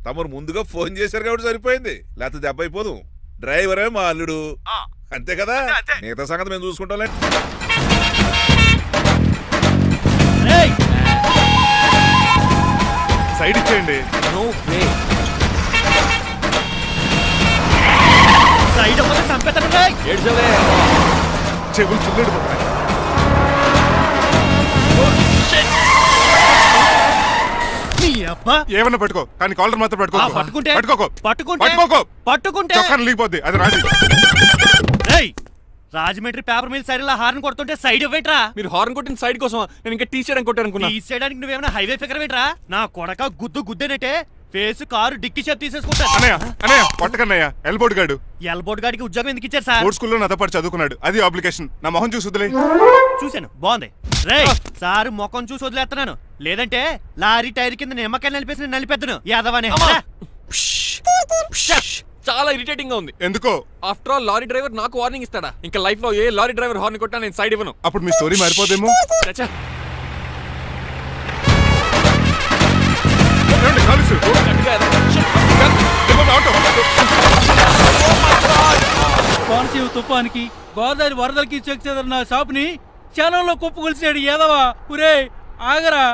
తమరు ముందుగా ఫోన్ చేశారు కాబట్టి సరిపోయింది, లేకపోతే దెబ్బ అయిపోదు. డ్రైవరే మా అల్లుడు, అంతే కదా. మిగతా సంగతి మేము చూసుకుంటాం. సైడ్ ఇచ్చేయండి. No way. సైడ్ అవ్వదు, సంపేతనుగా ఏడ్చవే. చెవులు చిల్లుడు. ఏమన్నా పట్టుకో, కానీ కాలర్ మాత్రం పట్టుకోకు. చొక్కాను లీగిపోద్ది, అది రాజీ. Rajahmundry paper mill side horn కొడుతుంటే సైడ్ ఇవ్వేట్రా? మీరు హార్న్ కొట్టిన సైడ్ కోసం నేను ఇంకా టీ చేయడానికి కొట్టాను. టీ చేయడానికి నువ్వేమైనా హైవే ఫిగర్ వేట్రా? నా కొడక గుద్దేనట్టే ఫేస్ కారు డిక్కి షేప్ తీసేసుకుంటాను. అన్నయ్య పట్టకన్నయ్య. ఎల్బోర్డ్ గాడు. ఎల్బోర్డ్ గాడికి ఉద్యోగం ఎందుకు ఇచ్చారు సార్? బోర్డ్ స్కూల్లో నాతో పాటు చదువుకున్నాడు, అది అప్లికేషన్. నా మొహం చూసి వదిలే. చూశాను, బాగుంది. రే సార్ మొఖం చూసి వదిలేస్తున్నాను, లేదంటే లారీ టైర్ కింద నిమ్మకాయ నలిపేసి నలిపేద్దును యాదవనే. చాలా ఇరిటేటింగ్ గా ఉంది. ఎందుకో? ఆఫ్టర్ ఆల్ లారీ డ్రైవర్ నాకు వార్నింగ్ ఇస్తాడా? ఇంకా లైఫ్ లో ఏ లారీ డ్రైవర్ హార్న్ కొట్టా నేను సైడ్ ఇవ్వను. అప్పుడు మీ స్టోరీ మారిపోదేమో. కోనసీమ తుఫానికి గోదావరి వరదలకి చెక్ చెదరిన షాపుని క్షణంలో కుప్పకొలిసాడు ఏదవా. పురే ఆగరా,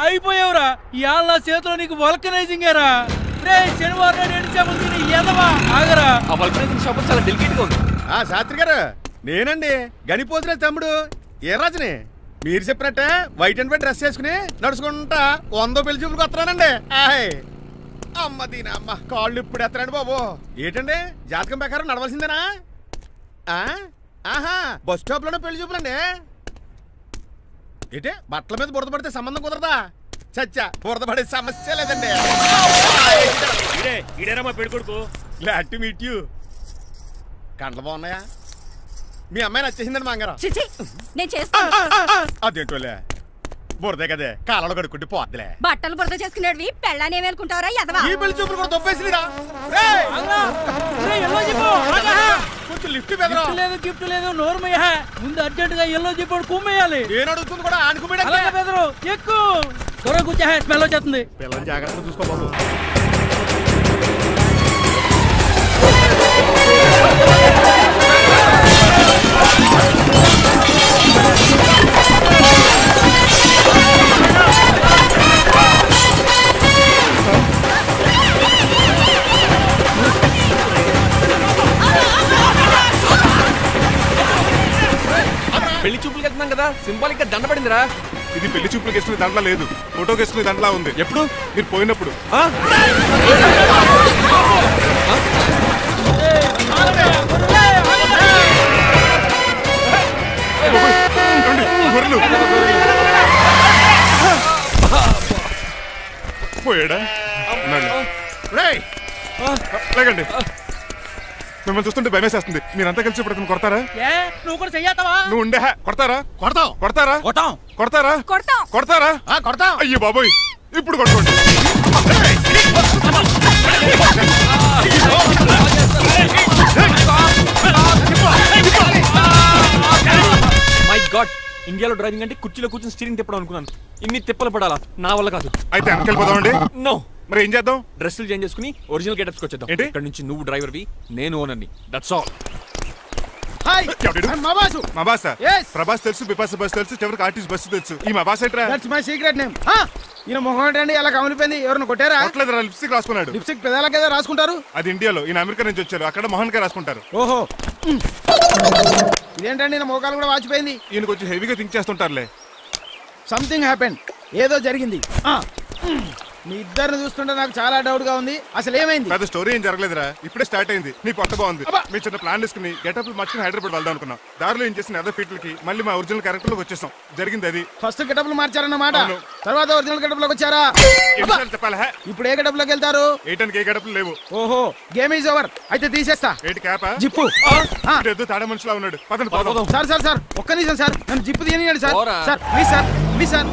అయిపోయావురా. ఇవాళ నా చేతిలో నీకు వల్కనైజింగ్ ఏరా. రే శనివారం నాడు ఎండు చేపలు తిని ఏదవా ఆగరా. ఆ వల్కనైజింగ్ షాప్ చాలా డెలికేట్ గా ఉంది. శాస్త్రి గారు, నేనండి గనిపోతున్న తమ్ముడు ఏ రాజుని. మీరు చెప్పినట్టే వైట్ అండ్ వైట్ డ్రెస్ వేసుకుని నడుచుకుంటా 100 పెళ్లి చూపులకు వస్తున్నానండి. అమ్మ దీనా అమ్మ, కాళ్ళు ఇప్పుడు ఎత్తరండి బాబు. ఏంటండి జాతకం ప్రకారం నడవలసిందేనా? ఆహా, బస్ స్టాప్ లోనే పెళ్లి చూపులండి. ఏంటి బట్టల మీద బురద పడితే సంబంధం కుదరదా? చచ్చా, బురద పడే సమస్య లేదండి. ఇడేరా మా పెళ్లి కొడుకు. Glad to meet you. కంటలు బాగున్నాయా? మీ అమ్మాయి నచ్చేసిందండి మాంగారా? నేను చేస్తాను. అదేంటోలే, బురదే కదే, కాలలో కడుక్కుంటే పోద్దులే. బట్టలు బురద చేసుకునేవి పెళ్ళాన్ని ఏమనుకుంటారా యదవా? ఈ పెళ్లి చూపులు కూడా దొబ్బేసిరా. కొంచెం లిఫ్ట్ లేదు, గిఫ్ట్ లేదు, నోరుమయ్యా. ముందు అర్జెంట్ గా ఎల్లో చెప్పాడు కుమ్మేయాలి. నేను అడుగుతుంది కూడా ఆనుకుమేడా. ఎక్కువ త్వరగా కూర్చో, స్మెల్ వచ్చేస్తుంది. పిల్లలు జాగ్రత్తగా చూసుకోబాబు. పెళ్లి చూపులకి వెళ్తున్నాం కదా, సింబాలిక్ గా దండ పడిందిరా. ఇది పెళ్లి చూపులకు వేసుకునే దాంట్లో లేదు, ఫోటోకి వేసుకునే దాంట్లో ఉంది. ఎప్పుడు? మీరు పోయినప్పుడు. గొర్రెలు పోయాడా లేకండి మిమ్మల్ని చూస్తుంటే భయమేసేస్తుంది. మీరంతా కలిసి ఇప్పుడు కొడతారా? నువ్వు కూడా చెయ్యతావా? నువ్వు ఉండే కొడతారా? కొడతాం కొడతారా? కొడతాం కొడతారా? కొడతాం కొడతారా? కొడతాం. అయ్యో బాబోయ్, ఇప్పుడు కొట్టుకోండి. మై గాడ్, ఇండియాలో డ్రైవింగ్ అంటే కుర్చీలో కూర్చొని స్టీరింగ్ తిప్పడం అనుకున్నాను. ఇన్ని తిప్పలు పడాలా? నా వల్ల కాదు. అయితే వెనకెళ్ళిపోదామండి. నో. మరి ఏం చేద్దాం? డ్రెస్సులు చేంజ్ చేసుకుని ఒరిజినల్ గెటప్స్కి వచ్చేద్దాం. ఏంటి? ఇక్కడ నుంచి నువ్వు డ్రైవర్వి, నేను ఓనర్ని. That's all. హాయ్ మా బాసు. మా బాసా? Yes. ప్రభాస్ తెలుసు, బిపాస బస్ తెలుసు, చివరికి ఆర్టిస్ట్ బస్సు తెలుసు. ఈ మా బాస్ ఏంట్రా? That's my secret name. ఈయన మొహం ఏంటండి అలా కమిలిపోయింది? ఎవరిని కొట్టారా? కొట్టలేదురా, లిప్స్టిక్ రాసుకున్నాడు. లిప్స్టిక్ పెదాలకి ఏదో రాసుకుంటారు. అది ఇండియాలో, ఈయన అమెరికా నుంచి వచ్చారు. అక్కడ మోహన్ గారు రాసుకుంటారు. ఓహో, ఇదేంటండి నా మోకాలు కూడా వాచిపోయింది. ఈయన కొంచెం హెవీగా థింక్ చేస్తుంటారులే. సంథింగ్ హ్యాపెన్, ఏదో జరిగింది. మీ ఇద్దరిని చూస్తుంటే నాకు చాలా డౌట్ గా ఉంది. అసలు ఏమైంది? పెద్ద స్టోరీ ఏం జరగలేదురా, ఇప్పుడే స్టార్ట్ అయింది. నీ పొట్ట బాగుంది. మీ చిన్న ప్లాన్ తీసుకుని గెటప్లు మార్చుకుని హైదరాబాద్ వెళ్దాం అనుకున్నాం. దారిలో ఏం చేసిన అదర్ ఫీట్లకి మళ్ళీ మా ఒరిజినల్ క్యారెక్టర్ లోకి వచ్చేసాం. జరిగింది అది. ఫస్ట్ గెటప్లు మార్చారన్నమాట, తర్వాత ఒరిజినల్ గెటప్ లోకి వచ్చారా? చెప్పాలా? ఇప్పుడు ఏ గెటప్ లోకి వెళ్తారు? ఏటానికి ఏ గెటప్లు లేవు. ఓహో, గేమ్ ఈజ్ ఓవర్. అయితే తీసేస్తా. ఏంటి క్యాపా? జిప్పు. ఏదో తాడ మనుషులా ఉన్నాడు. పదండి పోదాం. సార్ సార్ సార్ ఒక్క నిమిషం సార్, నన్ను జిప్పు తీయనియండి sir. Sir please sir, please sir.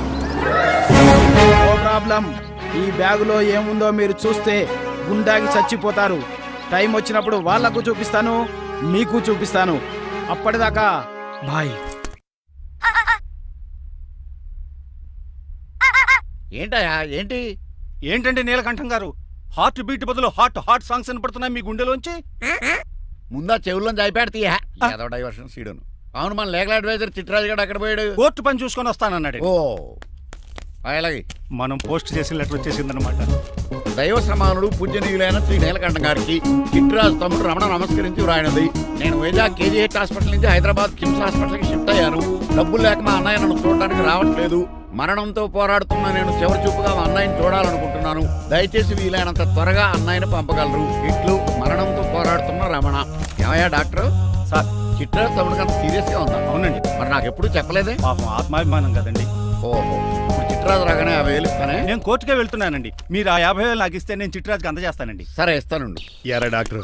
No problem. ఈ బ్యాగులో ఏముందో మీరు చూస్తే గుండాకి చచ్చిపోతారు. టైం వచ్చినప్పుడు వాళ్లకు చూపిస్తాను, మీకు చూపిస్తాను. అప్పటిదాకా బాయ్. ఏంటయ్యా ఏంటి? ఏంటండి నీలకంఠం గారు, హార్ట్ బీట్ బదులు హాట్ సాంగ్స్ వినపడుతున్నాయి మీ గుండెలోంచి. ముందా చెవుల్లో జాయిపెడతీయా ఏదో డైవర్షన్ సీడను. అవును, మన లీగల్ అడ్వైజర్ చిట్రాజు గారు అక్కడ పోయాడు. కోర్టు పని చూసుకొని వస్తానన్నాడు. ఓ అలాగే, మనం పోస్ట్ చేసిన లెటర్ వచ్చేసిందనమాట. దైవ సమానుడు పూజనీయులైన శ్రీ నీలకంఠం గారికి చిట్రాజు తమ్ముడు రమణ నమస్కరించి వ్రాయినది. నేను వైజాగ్ కేజీహెచ్ హాస్పిటల్ నుంచి హైదరాబాద్ కిమ్స్ హాస్పిటల్కి షిఫ్ట్ అయ్యాను. డబ్బులు లేక మా అన్నయ్య నన్ను చూడడానికి రావట్లేదు. మరణంతో పోరాడుతున్న నేను చివరి చూపుగా మా అన్నయ్యని చూడాలనుకుంటున్నాను. దయచేసి వీలైనంత త్వరగా అన్నయ్యని పంపగలరు. ఇట్లు మరణంతో పోరాడుతున్న రమణ. ఏమయ్యా డాక్టర్? సార్, చిట్రాజు తమ్ముడు అంత సీరియస్ గా ఉందా? అవునండి. మరి నాకు ఎప్పుడు చెప్పలేదే? పాపం ఆత్మాభిమానం కదండి. ఓహో, ఇప్పుడు చిట్రాజు రాగానే 50,000 ఇస్తానే. నేను కోర్టుకే వెళ్తున్నానండి. మీరు ఆ 50,000 నాకు ఇస్తే నేను చిట్రాజుకి అందజేస్తానండి. సరే ఇస్తానండి. ఎరా డాక్టర్,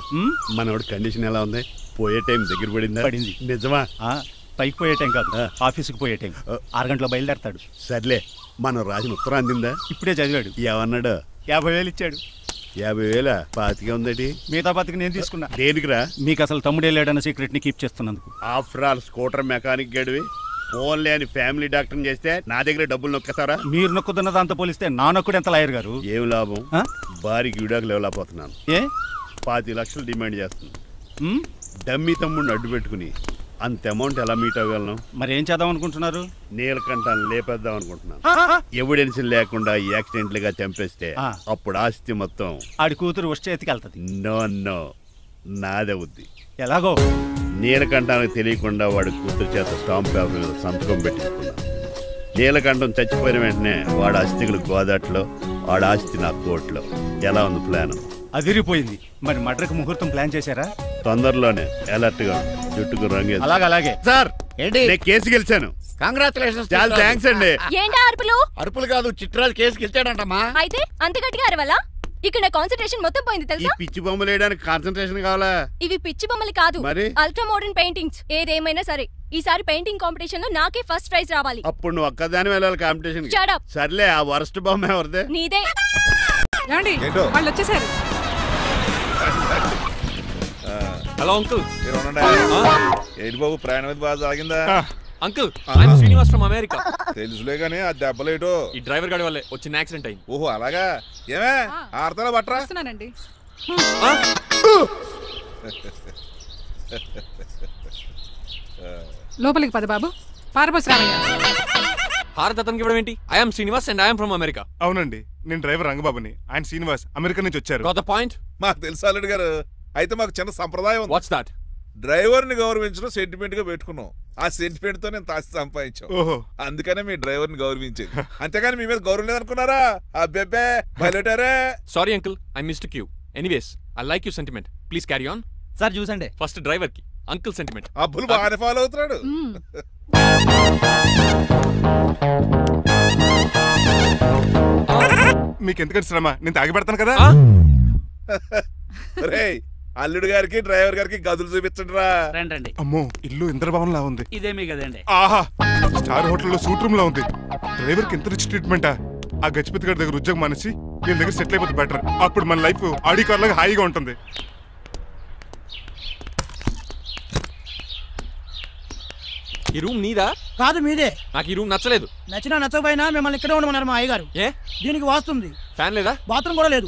మనోడి కండిషన్ ఎలా ఉంది? పోయే టైం దగ్గర పడిందా? పడింది. నిజమా? పైకి పోయే టైం కాదు, ఆఫీస్కి పోయే టైం. 6 గంటలో బయలుదేరతాడు. సర్లే, మనం రాసిన ఉత్తరం అందిందా? ఇప్పుడే చదివాడు. ఏమన్నాడు? 50,000 ఇచ్చాడు. 50,000 పాతికే ఉందటి. మిగతా పాతికి నేను తీసుకున్నా. దేనికిరా? మీకు అసలు తమ్ముడే లేడన్న సీక్రెట్ ని కీప్ చేస్తున్నందుకు. ఆఫ్టర్ ఆల్ స్కూటర్ మెకానిక్ గడివి ఫోన్ లేని ఫ్యామిలీ డాక్టర్ చేస్తే నా దగ్గర డబ్బులు నొక్కుతారా? మీరు నొక్కుతున్న దాంతో పోలిస్తే నా నొక్కుడు ఎంత లాయర్ గారు? ఏం లాభం? భారీకి విడాకులు ఇవ్వలేకపోతున్నాను. ఏ 5 లక్షలు డిమాండ్ చేస్తుంది. డమ్మీ తమ్ముడిని అడ్డు పెట్టుకుని అంత అమౌంట్ ఎలా మీట్ అవ్వగలను? మరి ఏం చేద్దాం అనుకుంటున్నారు? నీలకంఠాన్ని లేపేద్దాం అనుకుంటున్నాను. ఎవిడెన్స్ లేకుండా యాక్సిడెంట్ గా చంపేస్తే అప్పుడు ఆస్తి మొత్తం ఆడి కూతురు వచ్చే చేతికి వెళ్తుంది. నో నో, నాదవుద్ది. ఎలాగో? నీలకంఠానికి తెలియకుండా వాడి కూతురు చేత స్టాంప్ పేపర్ మీద సంతకం పెట్టించుకున్నాను. నీలకంఠం చచ్చిపోయిన వెంటనే వాడి అస్థికులు గోదాట్లో, వాడి ఆస్తి నా కోర్టులో. ఎలా ఉంది ప్లాన్? అదిరిపోయింది. మరి మడ్రకు ముహూర్తం ప్లాన్ చేశారా? తొందరలోనే. అలర్ట్ గా జుట్టుకు రంగు. అలాగే సార్, ఏంటి? నేను కేసు గెలిచాను. కంగ్రాచులేషన్స్. చాలా థ్యాంక్స్ అండి. ఏంటా అరుపులు? అరుపులు కాదు, చిట్రాజు కేసు గెలిచాడంటమ్మా. అయితే అంత గట్టిగా అరవాలా? ఇక్కడ నా కాన్సంట్రేషన్ మొత్తం పోయింది ఈ తెలుసా? పిచ్చి బొమ్మలు వేయడానికి కాన్సన్ట్రేషన్ కావాలా? ఇవి పిచ్చి బొమ్మలు కాదు, మరి అల్ట్రా మోడర్న్ పెయింటింగ్స్. ఏదేమైనా సరే ఈసారి పెయింటింగ్ కాంపిటీషన్ లో నాకే ఫస్ట్ ప్రైజ్ రావాలి. అప్పుడు నువ్వు ఒక్కదాని వెళ్ళాలి కాంపిటీషన్. Shut up. సర్లే, ఆ వరస్ట్ బొమ్మ ఎవరిదే? నీదే. వాళ్ళు వచ్చేసారు. Hello uncle. ఏంటి బాబు, ప్రయాణం అయితే బాగా సాగిందా? Uncle, I'm Srinivas from America. తెలుసులే గానీ ఆ దెబ్బలేటో ఈ డ్రైవర్ గాడి వల్లే వచ్చిన యాక్సిడెంట్ అయింది. ఓహో అలాగా. ఏమే ఆడతారా బట్రా? వస్తున్నానండి. లోపలికి పద బాబు. పారబోస్ రామయ్య. హారత్ అతనికి ఇవ్వడం ఏంటి? I'm Srinivas and I'm from America. అవునండి, నేను డ్రైవర్ రంగబాబుని. ఆయన శ్రీనివాస్ అమెరికా నుంచి వచ్చారు. Got the point? మాకు తెలుసు అల్లుడు గారు. అయితే మాకు చిన్న సంప్రదాయం ఉంది. What's that? డ్రైవర్ ని గౌరవించడం సెంటిమెంట్ గా పెట్టుకున్నాం. ఆ సెంటిమెంట్ తో నేను తాసి సంపాదించాం. ఓహో, అందుకనే మీ డ్రైవర్ ని గౌరవించేది. అంతేగాని మీ మీద గౌరవం లేదనుకున్నారా? అబ్బెబ్బే బయలుటారే. Sorry uncle, I missed you. Anyways, I like you sentiment. Please carry on. Sir చూసండి. ఫస్ట్ డ్రైవర్ కి అంకుల్ సెంటిమెంట్. అబ్బులు బాగానే ఫాలో అవుతున్నాడు. మీకు ఎందుకంటే శ్రమ, నేను తాగి పెడతాను కదా. రేయ్ అల్లుడు గారికి డ్రైవర్ గారికి గదులు చూపించండి రా. రండి. అమ్మో, ఇల్లు ఇంద్రభవన్ లా ఉంది. ఇదే మీ కదండి. ఆహా, స్టార్ హోటల్లో సూట్ రూమ్ లా ఉంది. డ్రైవర్ కి ఎంత రిచ్ ట్రీట్మెంటా. ఆ గజపతి గారి దగ్గర ఉద్యోగం మానేసి వీళ్ళ దగ్గర సెటిల్ అయిపోతే బెటర్. అప్పుడు మన లైఫ్ ఆడి కార్ లాగా హాయిగా ఉంటుంది. ఈ రూమ్ నీదా? కాదు, మీదే. నాకు ఈ రూమ్ నచ్చలేదు. నచ్చినా నచ్చకపోయినా మిమ్మల్ని ఇక్కడే ఉండమన్నారు మా అయ్యగారు. ఏ దీనికి వాస్తుంది. ఫ్యాన్ లేదా? బాత్రూమ్ కూడా లేదు.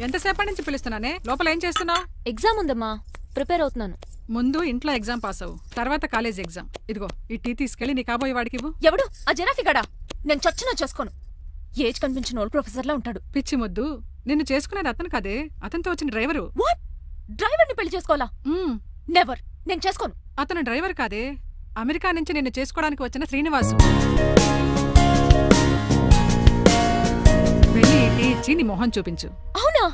ఎంతసేపటి నుంచి పిలుస్తున్నానే? లోపల ఏం చేస్తున్నావు? ఎగ్జామ్ ఉందమ్మా, ప్రిపేర్ అవుతున్నాను. ముందు ఇంట్లో ఎగ్జామ్ పాస్ అవ్వు, తర్వాత కాలేజ్ ఎగ్జామ్. ఇదిగో ఈ టీ తీసుకెళ్లి నీ కాబోయే వాడికి ఇవ్వు. ఎవడు ఆ జరాఫీ గడా? నేను చచ్చినా చేసుకోను. ఏజ్ కనిపించిన ఓల్డ్ ప్రొఫెసర్ లా ఉంటాడు. పిచ్చి మొద్దు, నిన్ను చేసుకునేది అతను కాదే, అతనితో వచ్చిన డ్రైవరు. వాట్? డ్రైవర్ ని పెళ్లి చేసుకోవాలా? నెవర్, నేను చేసుకోను. అతను డ్రైవర్ కాదే, అమెరికా నుంచి నిన్ను చేసుకోవడానికి వచ్చిన శ్రీనివాసు. వెళ్ళి టీ ఇచ్చి నీ మొహం చూపించు. అవునా?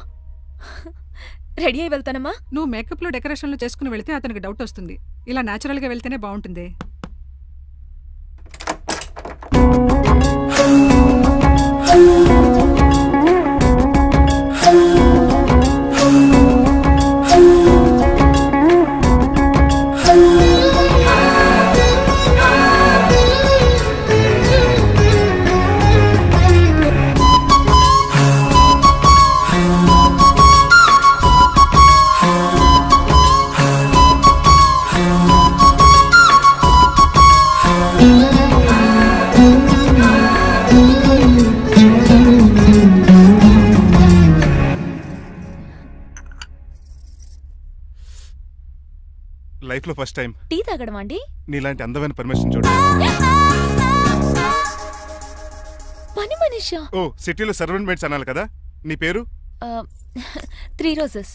రెడీ అయి వెళ్తానమ్మా. నువ్వు మేకప్ లో డెకరేషన్లు చేసుకుని వెళితే అతనికి డౌట్ వస్తుంది. ఇలా నేచురల్ గా వెళ్తేనే బాగుంటుంది. లైఫ్ లో ఫస్ట్ టైం టీ తాగడం అండి. నీలాంటి అందమైన పర్మిషన్ చూడ. పని మనిషా? ఓ, సిటీలో సర్వెంట్ మేట్స్ అనాలి కదా. నీ పేరు? 3 రోజెస్.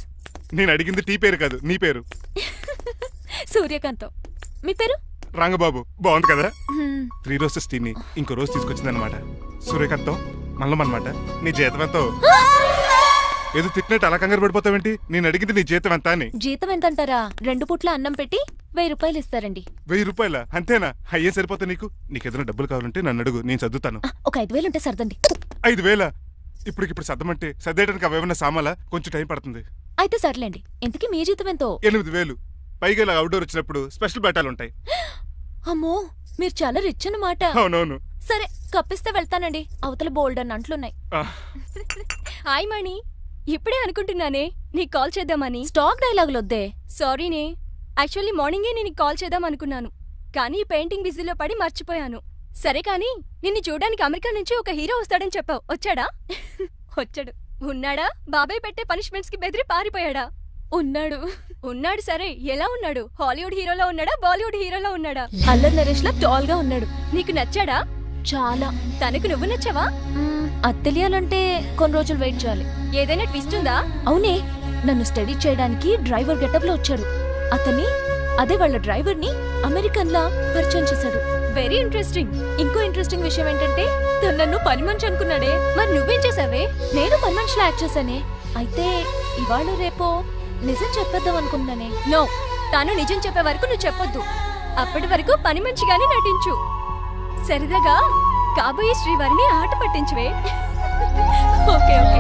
నేను అడిగింది టీ పేరు కాదు, నీ పేరు. సూర్యకాంతం. మీ పేరు? రంగబాబు. బాగుంది కదా. 3 రోజెస్ టీని ఇంకో రోజు తీసుకొచ్చిందనమాట. సూర్యకాంతం మల్లం అనమాట. నీ జీతం ఎంతో? ఏదో తిట్టినట్టు అలా కంగారు పడిపోతావేంటి? నేను అడిగింది నీ జీతం ఎంత అని. జీతం ఎంత అంటారా? 2 పూట్ల అన్నం పెట్టి 1000 రూపాయలు ఇస్తారండి. 1000 రూపాయల? అంతేనా? అయ్యే సరిపోతా నీకు. నీకేదైనా డబ్బులు కావాలంటే నన్ను అడుగు, నేను చదువుతాను. ఒక 5000 ఉంటే సర్దండి. 5000? ఇప్పటికిప్పుడు సర్దమంటే సర్దేయడానికి అవేమన్నా సామాలా? కొంచెం టైం పడుతుంది. అయితే సర్లేండి. ఇంతకీ మీ జీతం ఎంతో? 8000. పైగా ఇలా అవుట్డోర్ వచ్చినప్పుడు స్పెషల్ బేటాలు ఉంటాయి. అమ్మో, మీరు చాలా రిచ్ అన్నమాట. అవునవును. సరే, కప్పిస్తే వెళ్తానండి. అవతల బోల్డ్ అని అంట్లున్నాయి. హాయ్ మణి, ఇప్పుడే అనుకుంటున్నానే నీకు కాల్ చేద్దామని. స్టాక్ డైలాగులు వద్దే. సారీనే, యాక్చువల్లీ మార్నింగే నేను కాల్ చేద్దాం అనుకున్నాను, కానీ పెయింటింగ్ బిజీలో పడి మర్చిపోయాను. సరే కానీ నిన్ను చూడడానికి అమెరికా నుంచి ఒక హీరో వస్తాడని చెప్పావు. వచ్చాడా? వచ్చాడు. ఉన్నాడా? బాబాయ్ పెట్టే పనిష్మెంట్స్ కి బెదిరి పారిపోయాడా? ఉన్నాడు. ఉన్నాడు. సరే, ఎలా ఉన్నాడు? హాలీవుడ్ హీరోలో ఉన్నాడా, బాలీవుడ్ హీరోలో ఉన్నాడా? అల్లరి నరేష్ లా టాల్ గా ఉన్నాడు. నీకు నచ్చాడా? చాలా. తనకు నువ్వు నచ్చావా? అది తెలియాలంటే కొన్ని రోజులు వెయిట్ చేయాలి. ఏదైనా ట్విస్ట్ ఉందా? అవునే, నన్ను స్టడీ చేయడానికి డ్రైవర్ గెటప్ లో వచ్చాడు. అతన్ని, అదే వాళ్ళ డ్రైవర్ ని అమెరికన్ లా పరిచయం చేశాడు. Very interesting. ఇంకో ఇంట్రెస్టింగ్ విషయం ఏంటంటే తను నన్ను పని మనిషి అనుకున్నాడే. మరి నువ్వేం చేసావే? నేను పని మనిషిలా యాక్ట్ చేశానే. అయితే ఇవాళ రేపో నిజం చెప్పేద్దాం అనుకున్నానే. నో, తాను నిజం చెప్పే వరకు నువ్వు చెప్పొద్దు. అప్పటి వరకు పని మనిషిగానే నటించు. సరదాగా కాబోయే శ్రీవారిని ఆట పట్టించువే. Okay okay,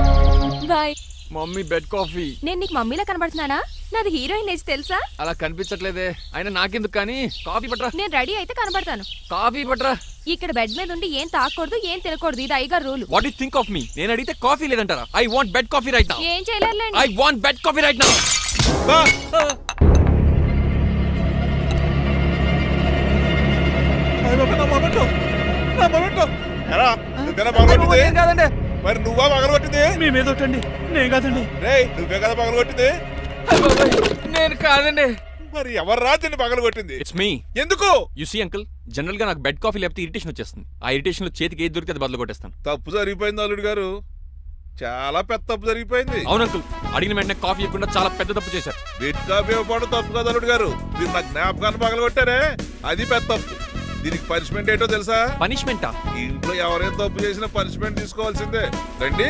bye. Mummy bed coffee. నేను నీకు మమ్మీలా కనబడుతున్నానా? నాది హీరోయిన్ ఏజ్ తెలుసా? అలా కనిపించట్లేదే. అయినా నాకెందుకు కానీ. కాఫీ పట్రా. నేను రెడీ అయితే కనబడతాను. కాఫీ పట్రా. ఇక్కడ బెడ్ మీద ఉండి ఏం తాకూడదు, ఏం తినకూడదు. ఇది అయ్యగారు rule. What you think of me? నేను అడిగితే కాఫీ లేదంటారా? I want bed coffee right now. ఏం చేయలేరులేండి. I want bed coffee right now. కాదండి, మరి నువ్వా పగలగొట్టింది? మీ మీద ఒకటండి. నేను కాదండి. నువ్వే కదా పగలగొట్టింది? నేను కాదండి. మరి ఎవరు రాజుని పగలగొట్టింది? It's me. ఎందుకు? యు సీ అంకుల్, జనరల్ గా నాకు బెడ్ కాఫీ లేకపోతే ఇరిటేషన్ వచ్చేస్తుంది. ఆ ఇరిటేషన్ లో చేతికి ఏది దొరికితే అది బదులు కొట్టేస్తాను. తప్పు జరిగిపోయింది అల్లుడు గారు, చాలా పెద్ద తప్పు జరిగిపోయింది. అవును అంకుల్, అడిగిన వెంటనే కాఫీ ఇవ్వకుండా చాలా పెద్ద తప్పు చేశారు. బెడ్ కాఫీ ఇవ్వడం తప్పు కదా అల్లుడు గారు, మీరు నా జ్ఞాపకాన్ని పగలగొట్టారే, అది పెద్ద తప్పు. దీనికి పనిష్మెంట్ ఏంటో తెలుసా? పనిష్మెంటా? ఇంట్లో ఎవరైనా తప్పు చేసినా పనిష్మెంట్ తీసుకోవాల్సిందే. రండి.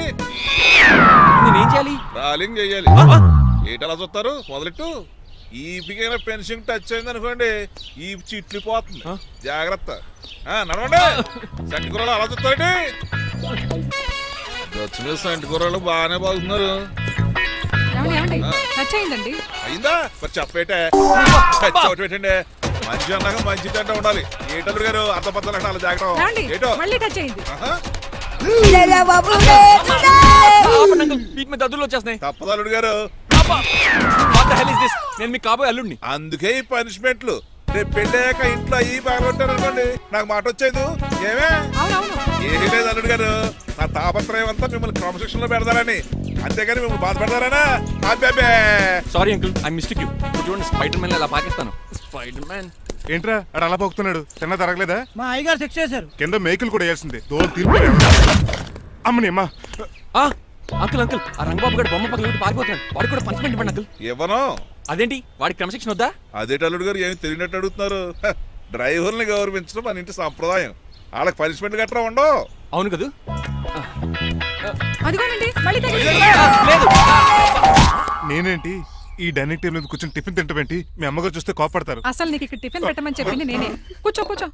నేనేం చేయాలి? రాలింగ్ చెయ్యాలి. ఏంటలా చూస్తారు? మొదలెట్టు. ఈ పికైనా పెన్షన్ టచ్ అయింది అనుకోండి, ఈ చిట్లు పోతుంది. జాగ్రత్త. నడవండి. చట్టి కూరలు అలా చూస్తారండి. గచ్చు మీద సంటి కూరలు బాగానే బాగుతున్నారు. ఏమండి టచ్ అయిందండి. అయిందా మరి చెప్పేటే పెట్టండి. మంచి అన్నాక మంచి తింటా ఉండాలి. ఏంటల్లుడు గారు అర్థపత్రాలు అలా జాగ్రత్త. ఏటో మళ్ళీ టచ్ అయింది. దద్దులు వచ్చేస్తున్నాయి. తప్పదల్లుడు గారు. నేను మీకు కాబోయే అల్లుడిని. అందుకే ఈ పనిష్మెంట్లు. రేపు పెళ్ళాక ఇంట్లో అయ్యి బాగుంటారు అనుకోండి, నాకు మాట వచ్చేది ఏమే ఏమీ లేదు అల్లుడు గారు. నా తాపత్రయం అంతా మిమ్మల్ని క్రమశిక్షణ లో పెడతారని, అంతేగాని మిమ్మల్ని బాధపడతారనా? అబ్బే sorry uncle, I mistake you. చూడండి స్పైడర్ మ్యాన్ అలా పాకిస్తాను. స్పైడర్ మ్యాన్ ఏంట్రా అడు అలా పోతున్నాడు? తిన్న తరగలేదా? మా అయ్యగారు శిక్ష చేశారు. కింద మేకులు కూడా వేయాల్సిందే. దోలు తీర్పు అమ్మని అమ్మా. అంకుల్ అంకుల్ ఆ రంగబాబు గారు బొమ్మ పక్కన పారిపోతున్నాడు. వాడికి కూడా పనిష్మెంట్ ఇవ్వండి అంకుల్. ఇవ్వను. అదేంటి వాడికి క్రమశిక్షణ వద్దా? అదేటల్లుడు గారు ఏమి తెలియనట్టు అడుగుతున్నారు. డ్రైవర్ని గౌరవించడం మన ఇంటి సంప్రదాయం. వాళ్ళకి పనిష్మెంట్ గట్రా ఉండవు. అవును కదా. నేనేంటి ఈ డైనింగ్ టేబుల్ మీద కూర్చొని టిఫిన్ తింటామేంటి? మీ అమ్మగారు చూస్తే కోపడతారు. అసలు నీకు ఇక్కడ టిఫిన్ పెట్టమని చెప్పింది నేనే. కూర్చో కూర్చో.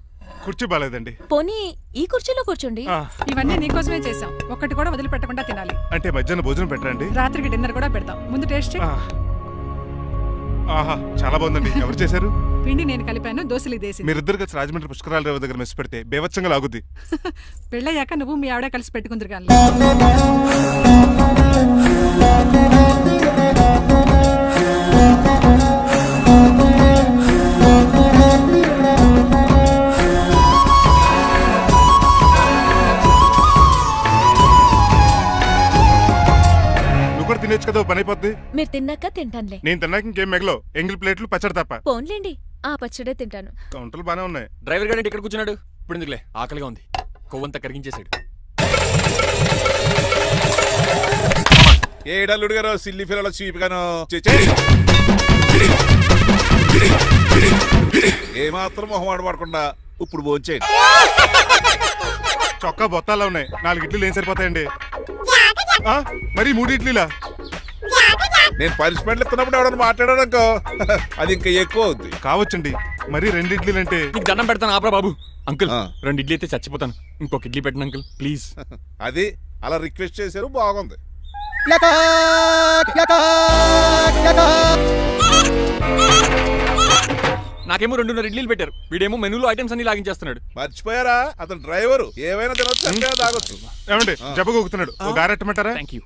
కుర్చీ బాలేదండి. పోనీ ఈ కుర్చీలో కూర్చోండి. ఇవన్నీ నీకోసమే చేసాం. ఒక్కటి కూడా వదిలిపెట్టకుండా తినాలి. అంటే మధ్యాహ్నం భోజనం పెట్టండి. రాత్రికి డిన్నర్ కూడా పెడతాం. ముందు టేస్ట్ చెయ్యి. ఆహా చాలా బాగుందండి. ఎవరు చేశారు? పిండి నేను కలిపాను, దోశలు ఇదేసి. మీరిద్దరు కలిసి రాజమండ్రి పుష్కరాల రేవు దగ్గర మెస్ పెడితే బేవచ్చంగా లాగుద్ది. పెళ్ళయ్యాక నువ్వు మీ ఆవిడ కలిసి పెట్టుకుందరు కానీ. తినేచ్చు కదా, పని అయిపోద్ది. మీరు తిన్నాక తింటానులే. నేను తిన్నాక ఇంకేం మిగలో ఎంగిల్ ప్లేట్లు పచ్చడి తప్ప. పోన్లేండి ఆ పచ్చడే తింటాను. కౌంటర్లు బానే ఉన్నాయి. డ్రైవర్ గారు ఇక్కడ కూర్చున్నాడు. ఇప్పుడు ఎందుకులే, ఆకలిగా ఉంది. కొవ్వంతా కరిగించేశాడు. ఏడల్లుడు గారు సిల్లి ఫిరలో చీపిగాను ఏమాత్రం మొహమాట పడకుండా ఇప్పుడు భోంచేయండి. చొక్కా బొత్తాల్లో ఉన్నాయి. 4 ఇడ్లీలు ఏం సరిపోతాయండి? మరి 3 ఇడ్లీలా? నేను పనిష్మెంట్లు ఇస్తున్నప్పుడు ఎవడన్నా మాట్లాడాడనుకో అది ఇంకా ఎక్కువ అవుద్ది. కావచ్చండి. మరి 2 ఇడ్లీలు అంటే నీకు దండం పెడతాను ఆపరా బాబు. అంకుల్ 2 ఇడ్లీ అయితే చచ్చిపోతాను. ఇంకొక ఇడ్లీ పెట్టండి అంకుల్ ప్లీజ్. అది అలా రిక్వెస్ట్ చేశారు, బాగుంది. నాకేమో 2.5 ఇడ్లీలు పెట్టారు. వీడేమో మెనూలో ఐటమ్స్ అన్ని లాగించేస్తున్నాడు. మర్చిపోయారా అతను డ్రైవరు. ఏమైనా తినొచ్చు, తాగొచ్చు. ఏమండి జబ్బగొక్కుతున్నాడు. ఓ గారెట్టమంటారా? Thank you.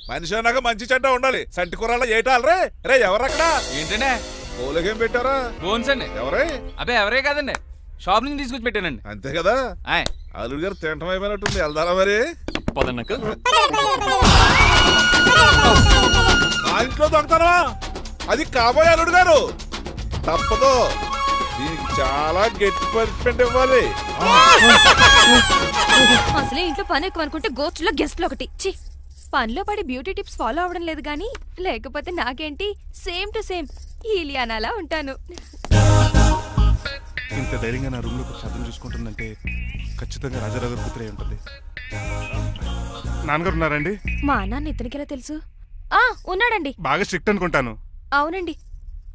మనిషి అన్నాక మంచి చెడ్డ ఉండాలి. సంటి కూరలో ఏటాలరే. రే ఎవరక్కడ? ఏంటంటే పోలేకేం పెట్టారా? బోన్స్ అండి. ఎవరే? అబ్బే ఎవరే కాదండి, షాప్ నుంచి తీసుకొచ్చి పెట్టానండి. అంతే కదా. అల్లుడు గారు తింటం అయిపోయినట్టుంది. వెళ్దారా మరి? పదన్నకు నా ఇంట్లో దొంగతనమా? అది కాబోయే అల్లుడు గారు. తప్పదు. దీనికి చాలా గట్టి పనిష్మెంట్ ఇవ్వాలి. అసలే ఇంట్లో పని ఎక్కువ అనుకుంటే గోస్ట్లో గెస్ట్లు ఒకటి. చి, పనిలో పడి బ్యూటీ టిప్స్ ఫాలో అవ్వడం లేదు గానీ, లేకపోతే నాకేంటి సేమ్ టు సేమ్ ఈలియానాలా ఉంటాను. ఇంత ధైర్యంగా నా రూమ్ లో శబ్దం చూసుకుంటుందంటే ఖచ్చితంగా రాజారావు గారు కూతురే ఉంటుంది. నాన్నగారు ఉన్నారండి? మా నాన్న ఇతనికి ఎలా తెలుసు? ఉన్నాడండి. బాగా స్ట్రిక్ట్ అనుకుంటాను. అవునండి,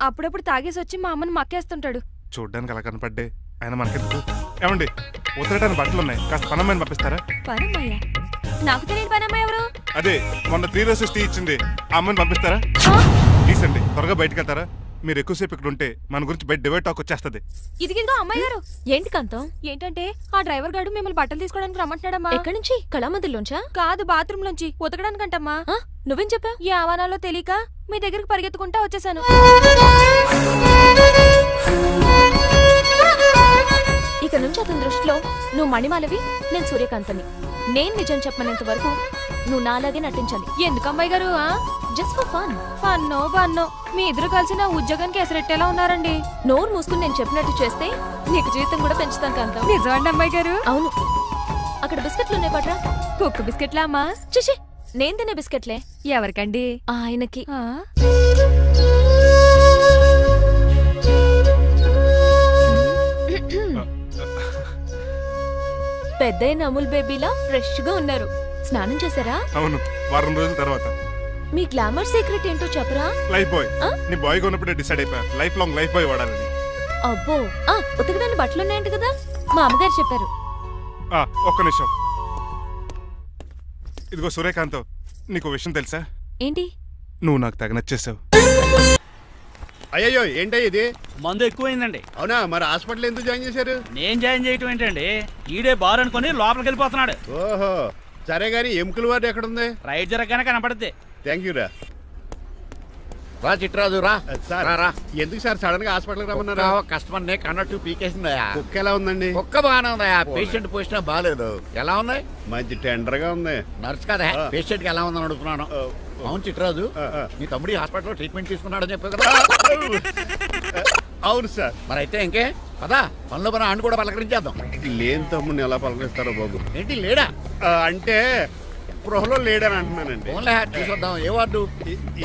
అప్పుడప్పుడు తాగేసి వచ్చి మా అమ్మని మక్కేస్తుంటాడు. చూడ్డానికి అలా కనపడ్డే ఆయన మనకెందుకు? ఏమండి ఉతరటానికి బట్టలు ఉన్నాయి, కాస్త పనమ్మని పంపిస్తారా? పనమ్మయ్య? నాకు తెలియని పనమ్మ ఎవరు? అదే మొన్న 3 రోజెస్ టీ ఇచ్చింది, ఆ అమ్మని పంపిస్తారా? ప్లీజ్ అండి, త్వరగా బయటకు వెళ్తారా? మీరు ఎక్కువసేపు ఇక్కడ ఉంటే మన గురించి బయట డివైడ్ టాక్ వచ్చేస్తుంది. ఇదిగిదిగో అమ్మాయి గారు. ఏంటి కాంతం? ఏంటంటే ఆ డ్రైవర్ గారు మిమ్మల్ని బట్టలు తీసుకోవడానికి రమ్మంటున్నాడమ్మా. ఎక్కడి నుంచి? కళామందిర్లోంచా? కాదు, బాత్రూమ్ లోంచి. ఉతకడానికంటమ్మా. నువ్వేం చెప్పావు? ఈ ఆవానాలో తెలియక మీ దగ్గరికి పరిగెత్తుకుంటా వచ్చేసాను. ఇక నుంచి అతని దృష్టిలో నువ్వు మణిమాలవి, నేను సూర్యకాంతని. నేను నిజం చెప్పనంత వరకు నువ్వు నాలాగే నటించాలి. ఎందుకు అమ్మాయి గారు? Just for fun. ఫన్నో బన్నో మీ ఇద్దరు కలిసి నా ఉద్యోగానికి ఎసరెట్టేలా ఉన్నారండి. నోరు మూసుకుని నేను చెప్పినట్టు చేస్తే నీకు జీతం కూడా పెంచుతాను కాంతం. నిజమండి అమ్మాయి గారు? అవును. అక్కడ బిస్కెట్లు ఉన్నాయి పట్రా. కుక్క బిస్కెట్లా అమ్మా? చిచి, నేను తినే బిస్కెట్లే. ఎవరికండి? ఆయనకి. పెద్దయిన అమూల్ బేబీలా ఫ్రెష్ గా ఉన్నారు. స్నానం చేశారా? అవును, వారం రోజుల తర్వాత. మీ గ్లామర్ సీక్రెట్ ఏంటో చెప్పరా? Lifebuoy. నీ బాయ్ కొన్నప్పుడే డిసైడ్ అయిపోయా లైఫ్ లాంగ్ లైఫ్ బాయ్ వాడాలని. అబ్బో, ఉతకడానికి బట్టలు ఉన్నాయంట కదా, మా అమ్మగారు చెప్పారు. ఒక్క నిమిషం. ఇదిగో సూర్యకాంత్, నీకు విషయం తెలుసా? ఏంటి? నువ్వు నాకు తెగ నచ్చేసావు. అయ్యో ఏంటో ఇది? మందు ఎక్కువైందండి. అవునా? మరి హాస్పిటల్ ఎందుకు జాయిన్ చేశారు? నేను జాయిన్ చేయటం ఏంటండి, ఈడే బార్ అనుకుని లోపలికి వెళ్ళిపోతున్నాడు. ఓహో సరే గానీ ఎముకల వార్డు ఎక్కడుంది? రైట్ జరగగానే కనపడుద్ది. థ్యాంక్ యూ రా. రా చిట్రాజు రా. సార్ ఎందుకు సార్ సడన్ గా హాస్పిటల్ రమ్మన్నారా? కస్టమర్ నే కన్నట్టు పీకేసిందయా. కుక్క ఎలా ఉందండి? కుక్క బాగానే ఉందయా, పేషెంట్ పొజిషన్ బాగాలేదు. ఎలా ఉంది? మంచి టెండర్ గా ఉంది. నర్స్ కదా పేషెంట్ కి ఎలా ఉందని అడుగుతున్నాను. అవును చిట్రాజు, నీ తమ్ముడి హాస్పిటల్లో ట్రీట్మెంట్ తీసుకున్నాడని చెప్పావు కదా? అవును సార్. మరి అయితే ఇంకే కదా పనులు పని ఆండు కూడా పలకరించేద్దాం. లేని తమ్ముడిని ఎలా పలకరిస్తారో బాబు. ఏంటి లేడా? అంటే గృహలో లేడని అంటున్నానండి. చూసొద్దాం. ఏ వార్డు?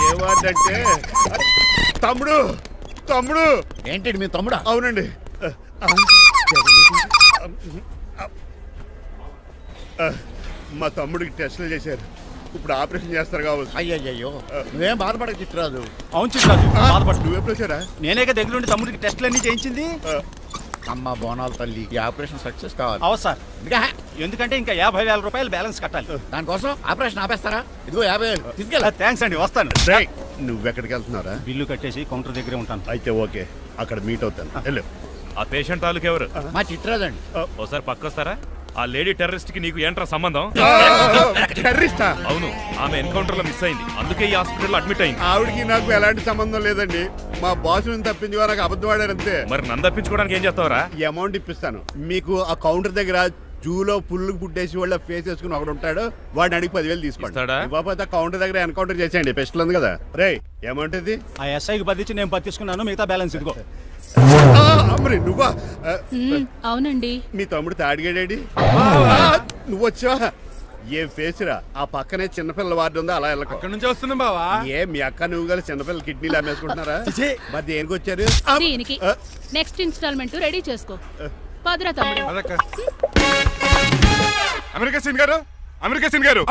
ఏ వార్డు అంటే తమ్ముడు. తమ్ముడు ఏంటి మీ తమ్ముడా? అవునండి. మా తమ్ముడికి టెస్టులు చేశారు, ఇప్పుడు ఆపరేషన్ చేస్తారు కావచ్చు. అయ్యయ్యో నువ్వేం బాధపడక చిట్రాజు. అవును చిట్రాజు బాధపడు. నువ్వు ఎప్పుడు వచ్చారా? నేనే దగ్గర నుండి తమ్ముడికి టెస్టులు అన్ని చేయించింది. అమ్మ బోనాల తల్లి, ఈ ఆపరేషన్ సక్సెస్ కావాలి. అవు సార్, ఎందుకంటే ఇంకా 50,000 రూపాయలు బ్యాలెన్స్ కట్టాలి. దానికోసం ఆపరేషన్ ఆపేస్తారా? ఇదిగో 50,000 తీసుకెళ్ళా. థ్యాంక్స్ అండి, వస్తాను. నువ్వెక్కడికి వెళ్తున్నారా? బిల్లు కట్టేసి కౌంటర్ దగ్గరే ఉంటాను. అయితే ఓకే, అక్కడ మీట్ అవుతాను. వెళ్ళు. ఆ పేషెంట్ తాలూకు ఎవరు? మా చిట్రాజు అండి. ఓసారి పక్కొస్తారా? ఆ లేడీ టెర్రరిస్ట్ కి నీకు ఏంట్రా సంబంధం? టెర్రరిస్టా? అవును, ఆమె ఎన్కౌంటర్ లో మిస్ అయింది, అందుకే ఈ హాస్పిటల్ అడ్మిట్ అయింది. ఆవిడకి నాకు ఎలాంటి సంబంధం లేదండి. మా బాస్ నుంచి తప్పించి నాకు అబద్ధం ఆడారు అంతే. మరి నన్ను తప్పించుకోవడానికి ఏం చేస్తావరా? ఈ అమౌంట్ ఇప్పిస్తాను మీకు. ఆ కౌంటర్ దగ్గర జూలో పుల్లు పుట్టేసి వాళ్ళ ఫేస్ వేసుకుని ఒకడు ఉంటాడు, వాడిని అడిగి 10,000 తీసుకోండి. ఇవ్వకపోతే కౌంటర్ దగ్గర ఎన్కౌంటర్ చేసేయండి. పెస్టల్ ఉంది కదా. రే అమౌంట్ ఇది? ఆ ఎస్ఐకి బదిలించి నేను తీసుకున్నాను, మిగతా బ్యాలెన్స్ ఇదిగో. నువ్వా? అవునండి. మీ తమ్ముడు తాడిగాడేడి? నువ్వు వచ్చావా? ఏ ఫేస్ రా. ఆ పక్కనే చిన్నపిల్లల వార్డు ఉందా, అలా వెళ్ళకు. అక్కడ నుంచి వస్తున్నాం బావా. ఏ మీ అక్క నువ్వు కలిసి చిన్నపిల్లల కిడ్నీలు అమ్మేసుకుంటున్నారా? మరి దేనికి వచ్చారు? దీనికి నెక్స్ట్ ఇన్స్టాల్మెంట్ రెడీ చేసుకో. పదరా తమ్ముడు. అమెరికా సీన్ గారు, అమెరికా సీన్ గారు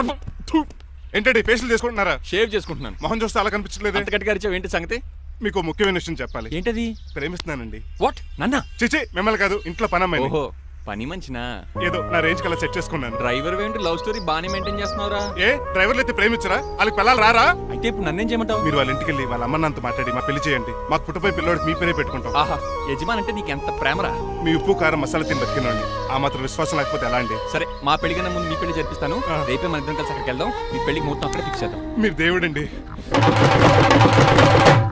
ఏంటండి ఫేషియల్ చేసుకుంటున్నారా? షేవ్ చేసుకుంటున్నాను. మొహం చూస్తే అలా కనిపించలేదు. అంత గట్టిగా అరిచావు, ఏంటి సంగతి? మీకు ముఖ్యమైన విషయం చెప్పాలి. ఏంటది? ప్రేమిస్తున్నానండి. వాట్? నన్నా? చిచి మిమ్మల్ని కాదు, ఇంట్లో పనమ్మాయి. ఓహో, పని మంచినా? ఏదో నా రేంజ్ కల్లా సెట్ చేసుకున్నాను. డ్రైవర్ ఏంటి లవ్ స్టోరీ బాగానే మెయింటైన్ చేస్తున్నావురా? ఏ డ్రైవర్లు అయితే ప్రేమించరా? వాళ్ళకి పిల్లలు రారా? అయితే ఇప్పుడు నన్నేం చేయమంటావు? మీరు వాళ్ళ ఇంటికి వెళ్ళి వాళ్ళ అమ్మ నాన్నతో మాట్లాడి మా పెళ్లి చేయండి. మాకు పుట్టపోయి పిల్లోడికి మీ పేరే పెట్టుకుంటాం. ఆహా, యజమాన్ అంటే నీకు ఎంత ప్రేమరా? మీ ఉప్పు కారం మసాలా తిని బతికినండి. ఆ మాత్రం విశ్వాసం లేకపోతే ఎలా అండి? సరే, మా పెళ్లి కన్నా ముందు మీ పెళ్లి జరిపిస్తాను. రేపే మన ఇద్దరం కలిసి అక్కడికి వెళ్దాం. మీ పెళ్లికి ముహూర్తం అక్కడే ఫిక్స్ చేద్దాం. మీరు దేవుడండి.